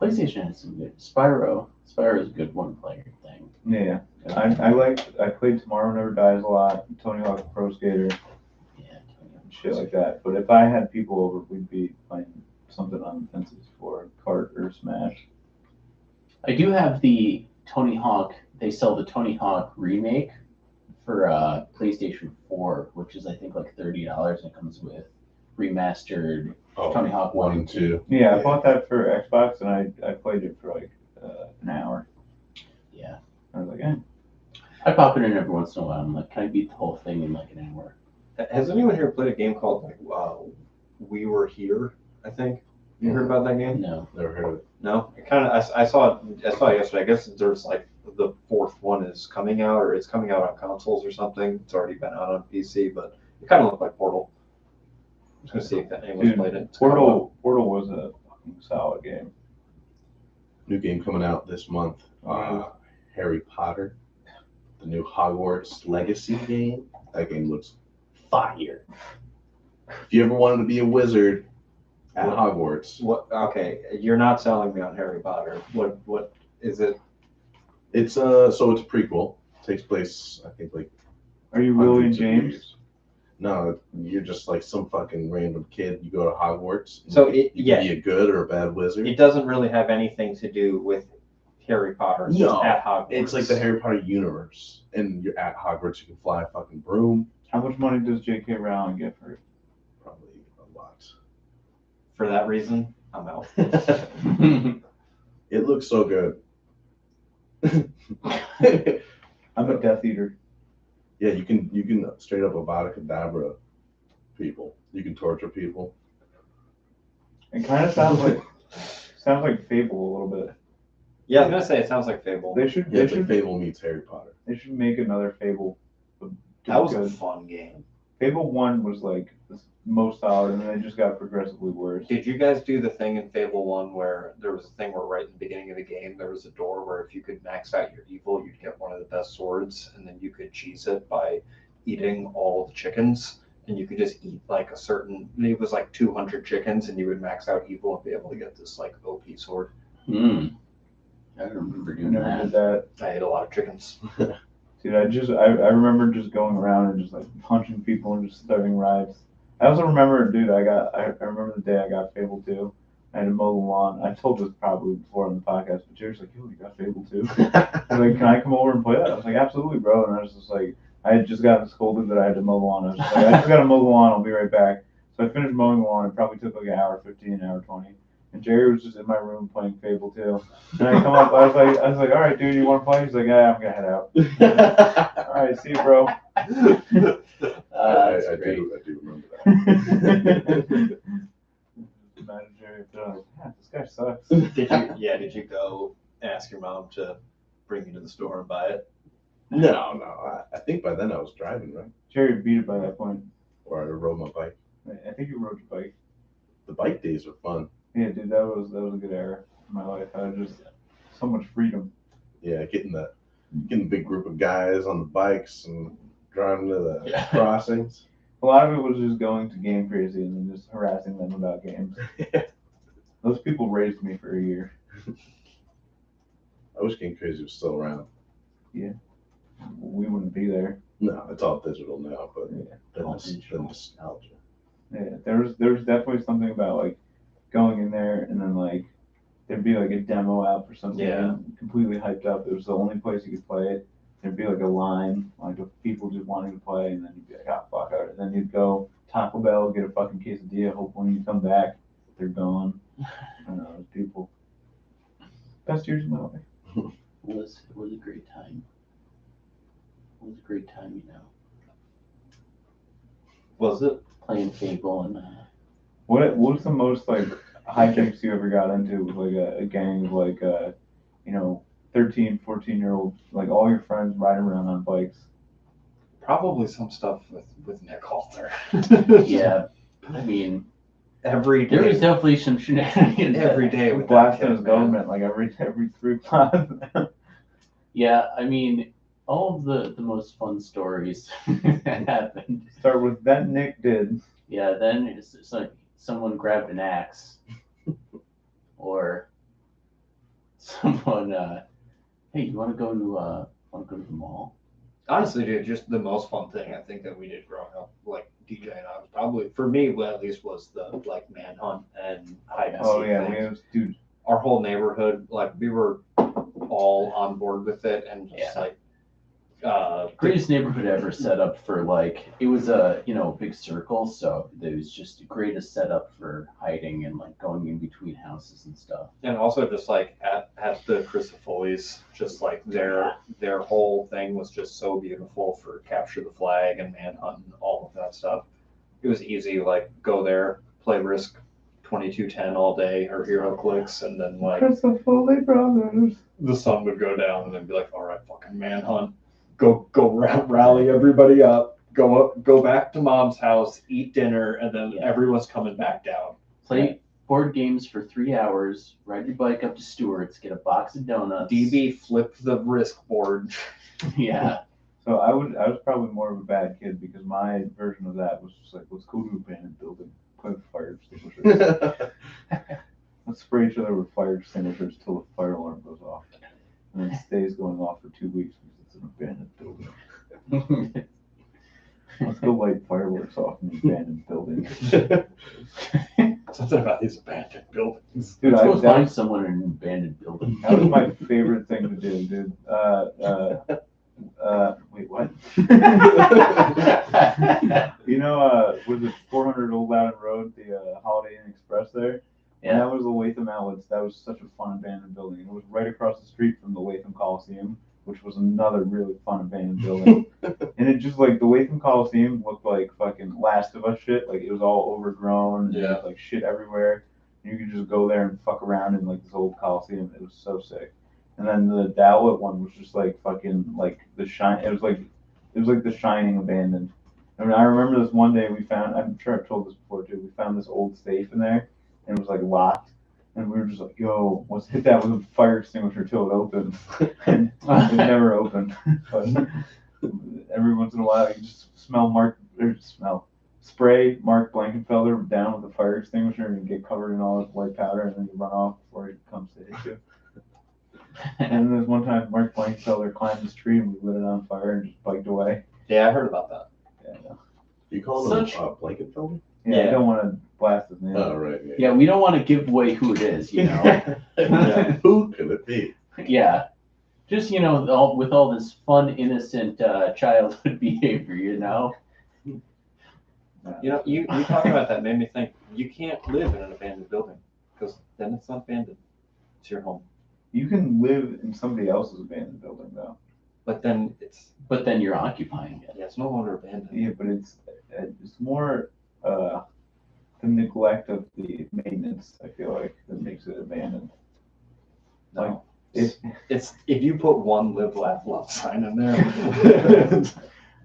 PlayStation has some good. Spyro. Spyro is a good one-player thing. Yeah, I played Tomorrow Never Dies a lot, Tony Hawk Pro Skater, Yeah. shit like that. But if I had people over, we'd be playing something on N64, Kart or Smash. I do have the Tony Hawk. They sell the Tony Hawk remake for PlayStation 4, which is I think like $30, and it comes with remastered Tony Hawk 1 and 2. Yeah, I bought that for Xbox and I played it for like an hour. Yeah. I was like, eh. I pop it in every once in a while. I'm like, can I beat the whole thing in like an hour? Has anyone here played a game called like We Were Here? I think you heard about that game. No. Never heard of it. No, it kind of. I saw it yesterday. I guess there's like the 4th one is coming out, or it's coming out on consoles or something. It's already been out on PC, but it kind of looked like Portal. I'm just gonna see if anyone's Dude, played it. It's Portal was a fucking solid game. New game coming out this month. Harry Potter, the new Hogwarts Legacy game. That game looks fire. If you ever wanted to be a wizard at Hogwarts, What? Okay, you're not selling me on Harry Potter. What is it? it's so it's a prequel. Takes place, I think, like Are you really hundreds of James? years. No, you're just like some fucking random kid. You go to Hogwarts. So you it- yeah. can be a good or a bad wizard. It doesn't really have anything to do with Harry Potter. It's just No, at Hogwarts. It's like the Harry Potter universe, and you're at Hogwarts. You can fly a fucking broom. How much money does J.K. Rowling get for it? Probably a lot. For that reason, I'm out. It looks so good. I'm a Death Eater. Yeah, you can straight up Avada Kedavra people. You can torture people. It kind of sounds like Fable a little bit. Yeah, I was gonna say it sounds like Fable. They should Yeah, it's like Fable meets Harry Potter. they should make another Fable. That was a good. fun game. Fable 1 was like the most solid, and then it just got progressively worse. Did you guys do the thing in Fable 1 where there was a thing where right in the beginning of the game there was a door where if you could max out your evil, you'd get one of the best swords, and then you could cheese it by eating all the chickens, and you could just eat like a certain, it was like 200 chickens, and you would max out evil and be able to get this like OP sword. I remember I doing never that. did that. I ate a lot of chickens. Dude, I remember just going around and just like punching people and just starting riots. I also remember, dude, I remember the day I got Fable 2. I had to mow the lawn. I told this probably before on the podcast, but Jerry's like, yo, you got Fable 2? I was like, can I come over and play that? I was like, absolutely, bro. And I was just like, I had just gotten scolded that I had to mow the lawn. I was just like, I just got to mow the lawn. I'll be right back. So I finished mowing the lawn. It probably took like an hour 15, an hour 20. And Jerry was just in my room playing Fable 2. And I come up, I was like, all right, dude, you want to play? He's like, yeah, I'm gonna head out. All right, see you, bro. I Great. do remember that. Imagine Jerry, like, this guy sucks. Did you go ask your mom to bring you to the store and buy it? No. I think by then I was driving, right? Jerry beat it by that point. Or I rode my bike. I think you rode your bike. The bike days were fun. Yeah, dude, that was a good era in my life. I had just so much freedom. Yeah, getting a big group of guys on the bikes and driving to the crossings. A lot of it was just going to Game Crazy and then just harassing them about games. Those people raised me for a year. I wish Game Crazy was still around. We wouldn't be there. No, it's all digital now, but Yeah. the All digital. nostalgia. Yeah, there was definitely something about like going in there and then like there'd be like a demo out for something completely hyped up. It was the only place you could play it. There'd be like a line like of people just wanting to play, and then you'd be like, oh fuck out. And then you'd go Taco Bell, get a fucking quesadilla, hope when you come back they're gone. I don't know, those people. Best years of my life. It was a great time. It was a great time, you know. Was it? Playing Fable and What's the most like hijinks you ever got into with like a gang of like 13, 14-year-olds, like all your friends riding around on bikes? Probably some stuff with Nick Halter. yeah. I mean, Every there was day. definitely some shenanigans. Every day with that Blasting kid, his man. government like every 3 months. Yeah, I mean, all of the most fun stories that happened. Start with that Nick did. Yeah, then it's like someone grabbed an axe, or someone, hey, you want to go to the mall? Honestly, dude, just the most fun thing I think that we did growing up, like DJ and I, was probably, for me at least, was the like manhunt and hide and Oh seek yeah, things. dude. Our whole neighborhood, like we were all on board with it, and just like Greatest neighborhood ever set up for like, it was a big circle, so it was just the greatest setup for hiding and like going in between houses and stuff. and also just like at the Crucifolies, just like their whole thing was just so beautiful for capture the flag and manhunt and all of that stuff. It was easy, like go there, play Risk 2210 all day or Hero Clicks, and then like Foley Brothers. the sun would go down and then be like, all right, fucking manhunt. Go rally everybody up, go back to mom's house, eat dinner, and then everyone's coming back down. Play board games for 3 hours, ride your bike up to Stewart's, get a box of donuts. DB flipped the Risk board. Yeah. So I was probably more of a bad kid because my version of that was just like, let's go to an abandoned building, play with fire extinguishers. Let's spray each other with fire extinguishers till the fire alarm goes off. And then it stays going off for 2 weeks because it's an abandoned building. Let's go light fireworks off in the abandoned building. Something about these abandoned buildings. Dude, Let's go that find was, someone in an abandoned building. that was my favorite thing to do, dude. Wait, what? You know, was it 400 Old Loudon Road, the Holiday Inn Express there? And Yeah. that was the Latham Outlets. That was such a fun abandoned building. It was right across the street from the Latham Coliseum, which was another really fun abandoned building. And it just like the Latham Coliseum looked like fucking Last of Us shit. Like it was all overgrown. And there was like shit everywhere. And you could just go there and fuck around in like this old Coliseum. It was so sick. And then the Dowlett one was just like fucking like the shine. It was like The Shining abandoned. I mean, I remember this one day we found. I'm sure I've told this before too. We found this old safe in there, and it was like locked. And we were just like, "Yo, let's hit that with a fire extinguisher till it opens." And it never opened. But every once in a while, you just spray Mark Blankenfelder down with a fire extinguisher and get covered in all this white powder, and then you run off before he comes to hit you. And then there's one time Mark Blankenfelder climbed this tree and we lit it on fire and just biked away. Yeah, I heard about that. Yeah, You call him Blankenfelder? I don't want to blast his name. Oh, right. Yeah, we don't want to give away who it is, you know. Who could it be? Yeah. Just, you know, with all this fun, innocent childhood behavior, you know. You know, you talking about that made me think you can't live in an abandoned building because then it's not abandoned. It's your home. You can live in somebody else's abandoned building though. But then you're occupying it. it's no longer abandoned. Yeah, but it's more the neglect of the maintenance. I feel like that makes it abandoned. No. Like, It's if you put one live, laugh, love sign in there.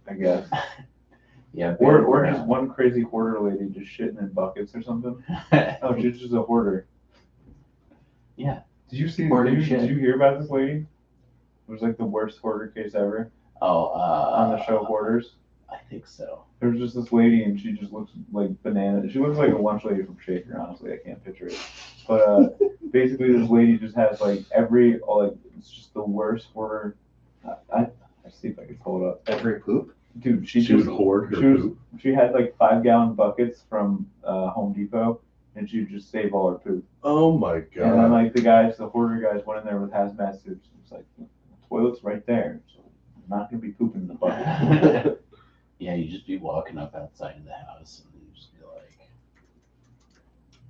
I guess. Yeah. Or just one crazy hoarder lady just shitting in buckets or something. Oh, she's just a hoarder. Yeah. Did you see? Hoarding Did shit. you hear about this lady? It was like the worst hoarder case ever on on the show Hoarders. I think so. There was just this lady, and she just looks like banana. She looks like a lunch lady from Shaker. Honestly, I can't picture it. But basically, this lady just has like it's just the worst hoarder. I see if I can pull it up. Every poop. Dude, She would hoard her poop. She had like 5-gallon buckets from Home Depot, and she would just save all her poop. Oh my god. And then like the hoarder guys went in there with hazmat suits. It's like the toilet's right there, so I'm not gonna be pooping in the bucket. Yeah, you just be walking up outside of the house and you just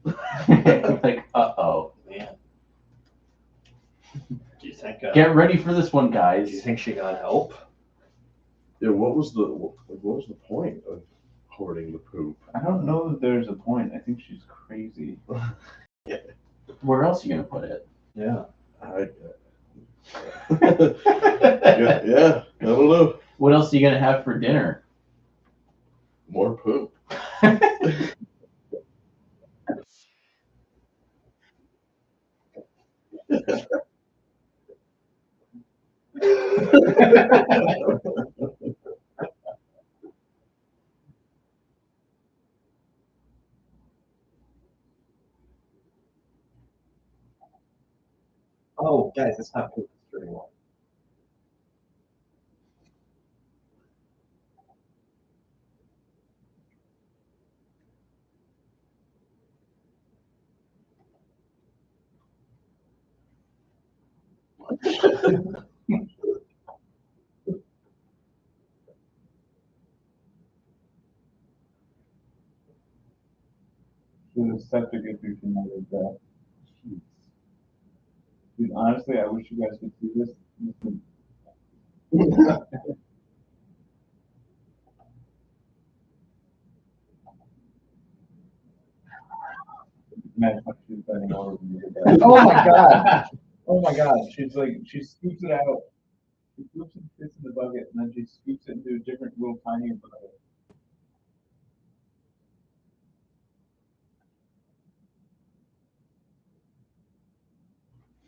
be like, like, uh-oh. Man. Do you think? Get ready for this one, Do you guys. think she got help? Yeah, what was the point of hoarding the poop? I don't know that there's a point. I think she's crazy. Where else are you gonna put it? Yeah. Yeah, I don't know. What else are you gonna have for dinner? More poop. Oh, guys, it's not poop. It's dirty water. The septic if you can have that. Dude, honestly, I wish you guys could see this. Man, she's bending over when you did that. Oh my god. Oh my god. She's like, she scoops it out. She scoops and fits in the bucket, and then she scoops it into a different little tiny bucket.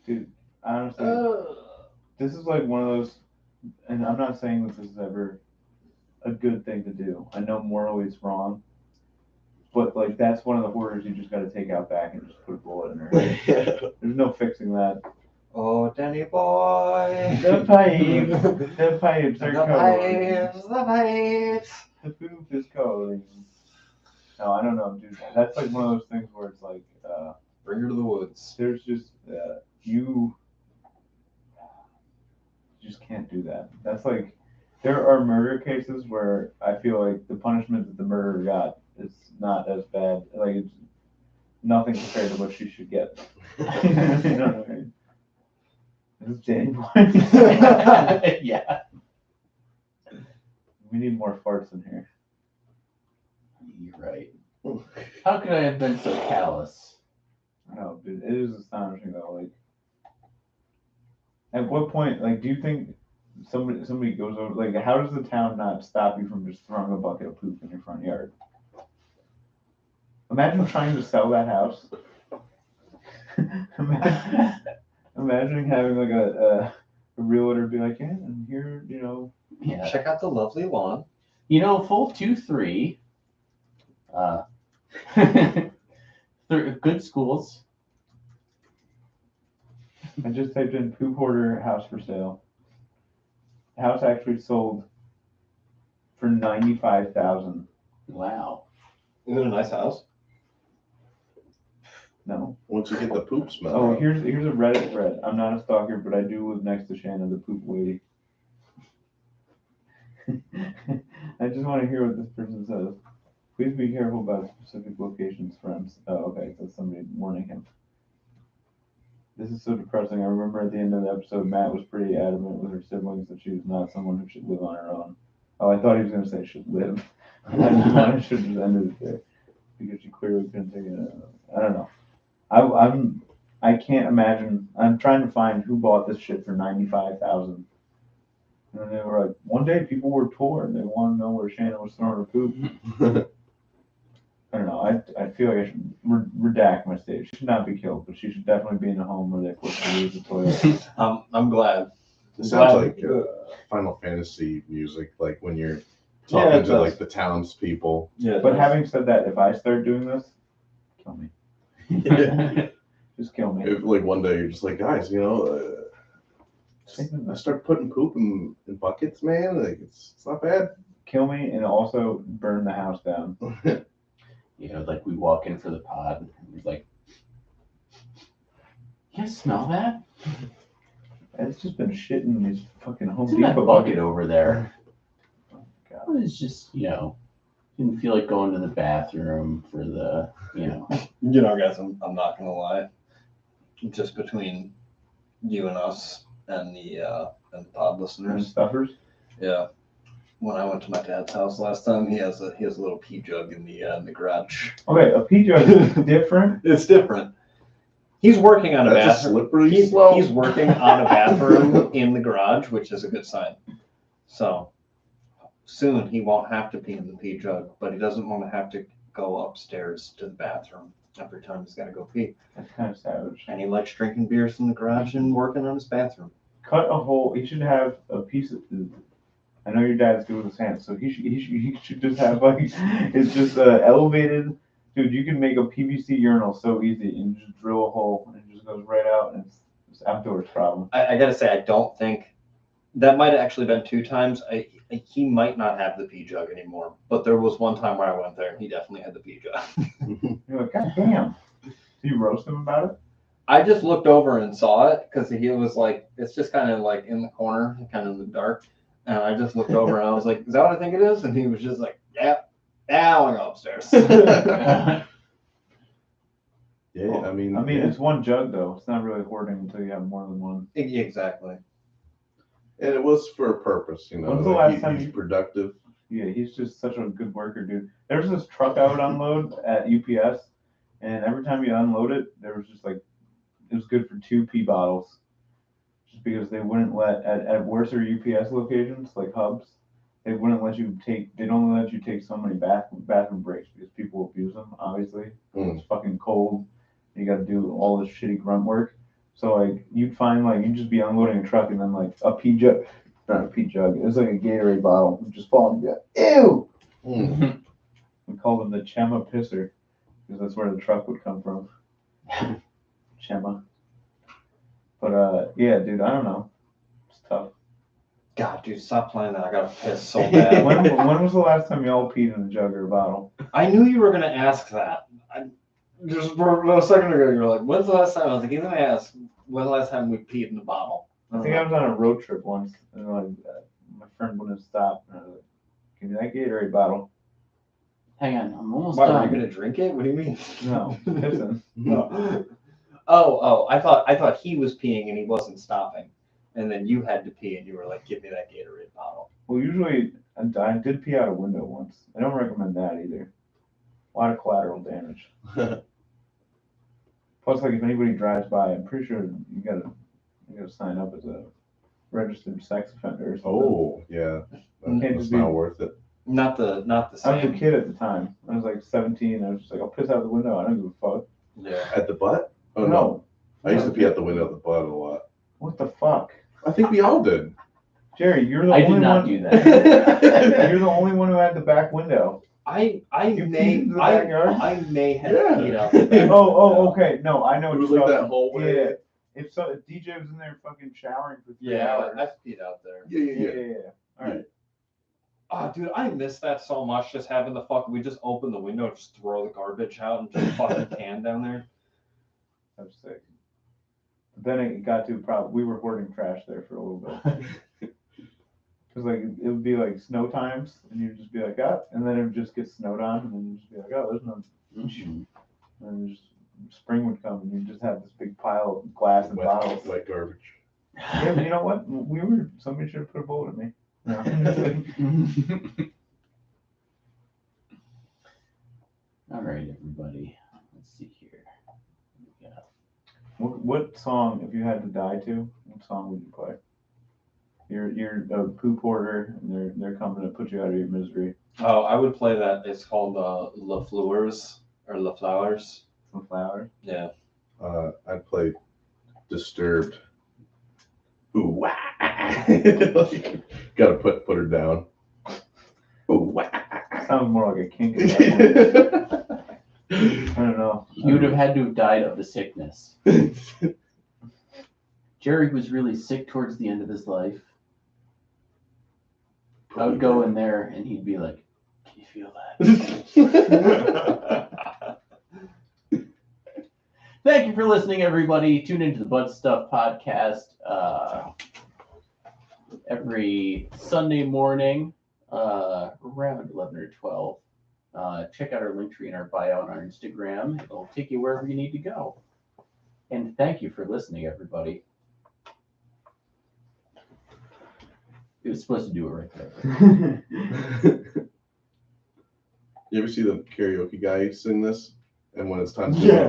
Dude, honestly, this is like one of those, and I'm not saying that this is ever a good thing to do. I know morally it's wrong, but like that's one of the hoarders you just got to take out back and just put a bullet in her head. There's no fixing that. Oh, Danny boy. The pipes are The calling. pipes, the pipes. The poop is calling. No, I don't know, dude. That's like one of those things where it's like, Bring her to the woods. there's just you just can't do that. That's like there are murder cases where I feel like the punishment that the murderer got is not as bad. Like it's nothing compared to what she should get. You know what I mean? This is Danny Boy. Yeah. We need more farts in here. You're right. How could I have been so callous? No, dude, it is astonishing though. Like, at what point, like, do you think somebody goes over? Like, how does the town not stop you from just throwing a bucket of poop in your front yard? Imagine trying to sell that house. Imagining having like a realtor be like, yeah, and here, you know. Yeah. Check out the lovely lawn. You know, full 2-3. Good schools. I just typed in poop hoarder house for sale. The house actually sold for $95,000. Wow. Is it a nice house? No. Once you get the poop smell. Oh, out. here's a Reddit thread. I'm not a stalker, but I do live next to Shannon, the poop lady. I just want to hear what this person says. Please be careful about specific locations, friends. Oh, okay, so somebody warning him. This is so depressing. I remember at the end of the episode, Matt was pretty adamant with her siblings that she was not someone who should live on her own. Oh, I thought he was going to say should live. I should have just ended it there because she clearly couldn't take it. I don't know. I can't imagine. I'm trying to find who bought this shit for $95,000. And they were like, one day people were poor and they wanted to know where Shannon was throwing her poop. I don't know. I feel like I should redact my state. She should not be killed, but she should definitely be in a home where they put her use the toilet. I'm glad. It sounds like Glad- Final Fantasy music, like when you're Yeah, talking it to does. like the townspeople. Yeah. But having said that, if I start doing this, kill me. Just kill me. If, like one day you're just like, guys, you know, I start putting poop in buckets, man. Like it's not bad. Kill me and also burn the house down. You know, like we walk in for the pod and he's like, you guys smell that? It's just been shitting in these fucking Home What's in that Depot bucket over there? God. It's just, you know, didn't feel like going to the bathroom for the, you know. You know, guys, I'm not gonna lie. Just between you and us and the pod And listeners, stuffers. yeah. When I went to my dad's house last time, he has a little pee jug in the garage. Okay, a pee jug is different. It's different. He's working on a That's a bathroom. slippery He's slope. working on a bathroom in the garage, which is a good sign. So soon he won't have to pee in the pee jug, but he doesn't want to have to go upstairs to the bathroom every time he's got to go pee. That's kind of savage. And he likes drinking beers in the garage and working on his bathroom. Cut a hole. He should have a piece of. I know your dad's good with his hands, so he should just have like it's just elevated. Dude, you can make a PVC urinal so easy and just drill a hole and it just goes right out and it's outdoors problem. I gotta say, I don't think that might have actually been 2 times. He might not have the pee jug anymore, but there was one time where I went there and he definitely had the pee jug. You're like, God damn. Do you roast him about it? I just looked over and saw it because he was like, it's just kind of like in the corner, kind of in the dark. And I just looked over and I was like, is that what I think it is? And he was just like, yeah, I want to go upstairs. Yeah, I mean, It's one jug though. It's not really hoarding until you have more than one. Exactly. and it was for a purpose, you know. When's the like, last time he's you- productive. Yeah, he's just such a good worker, dude. There's this truck I would unload at UPS, and every time you unload it, there was just like, it was good for 2 pee bottles. Just because they wouldn't let, at worse UPS locations, like hubs, they wouldn't let you take, they'd only let you take so many bathroom breaks because people abuse them, obviously. It's fucking cold. You got to do all this shitty grunt work. So, like, you'd find, like, you'd just be unloading a truck and then, like, a pee jug, not a pee jug, it was like a Gatorade bottle would just fall and be like, ew! Mm. We called him the Chema Pisser because that's where the truck would come from. Chema. But, yeah, dude, I don't know. It's tough. God, dude, stop playing that. I got to piss so bad. When was the last time y'all peed in a jug or a bottle? I knew you were going to ask that. Just for a second ago, you were like, when's the last time? I was like, he's going to ask, when's the last time we peed in the bottle? I think I was on a road trip once, and like my friend wouldn't stop, and I was like, "Give me that Gatorade bottle." Hang on, I'm almost Why, were done. you gonna drink it? What do you mean? No, listen. No. Oh, I thought he was peeing and he wasn't stopping. And then you had to pee and you were like, give me that Gatorade bottle. Well, usually I did pee out a window once. I don't recommend that either. A lot of collateral damage. Plus, like if anybody drives by, I'm pretty sure you gotta sign up as a registered sex offender or something. Oh, yeah. Can't That's just be- not worth it. Not the I was a same. kid at the time. I was like 17. I was just like, I'll piss out the window. I don't give a fuck. Yeah. At the butt? Oh, no. I used to pee out the window at the butt a lot. What the fuck? I think we all did. Jerry, you're the I only did not one. do that. You're the only one who had the back window. I You may peed in the backyard? I may have Yeah. peed out the back. Oh, okay. No, I know It what was you're like talking that hallway. Yeah. If DJ was in there fucking showering for 3 Yeah, hours. I've peed out there. Yeah. All right. Oh, dude, I miss that so much. Just having the fuck, we just open the window, just throw the garbage out, and just fucking can down there. That was sick. But then it got to problem. We were hoarding trash there for a little bit. Because like it would be like snow times, and you'd just be like, oh, and then it would just get snowed on, and then you'd just be like, oh, there's none. Mhm. And then just spring would come, and you'd just have this big pile of glass and bottles. Wet garbage. Yeah, but you know what? Somebody should have put a bullet in me. No. All right, everybody. Let's see here. We got What song, if you had to die to, what song would you play? You're a poop hoarder, and they're coming to put you out of your misery. Oh, I would play that. It's called La Fleurs or La Flowers. Some flowers. Yeah. I'd play Disturbed. Ooh, wah. Like, gotta put her down. Ooh, wah. Sounds more like a kink. at that point. I don't know. He would have had to have died of the sickness. Jerry was really sick towards the end of his life. I would go in there and he'd be like, "Can you feel that?" Thank you for listening, everybody. Tune into the Bud Stuff podcast every Sunday morning around 11 or 12. Check out our link tree in our bio on our Instagram. It'll take you wherever you need to go. And thank you for listening, everybody. It was supposed to do it right there. You ever see the karaoke guy sing this? And when it's time to Yeah.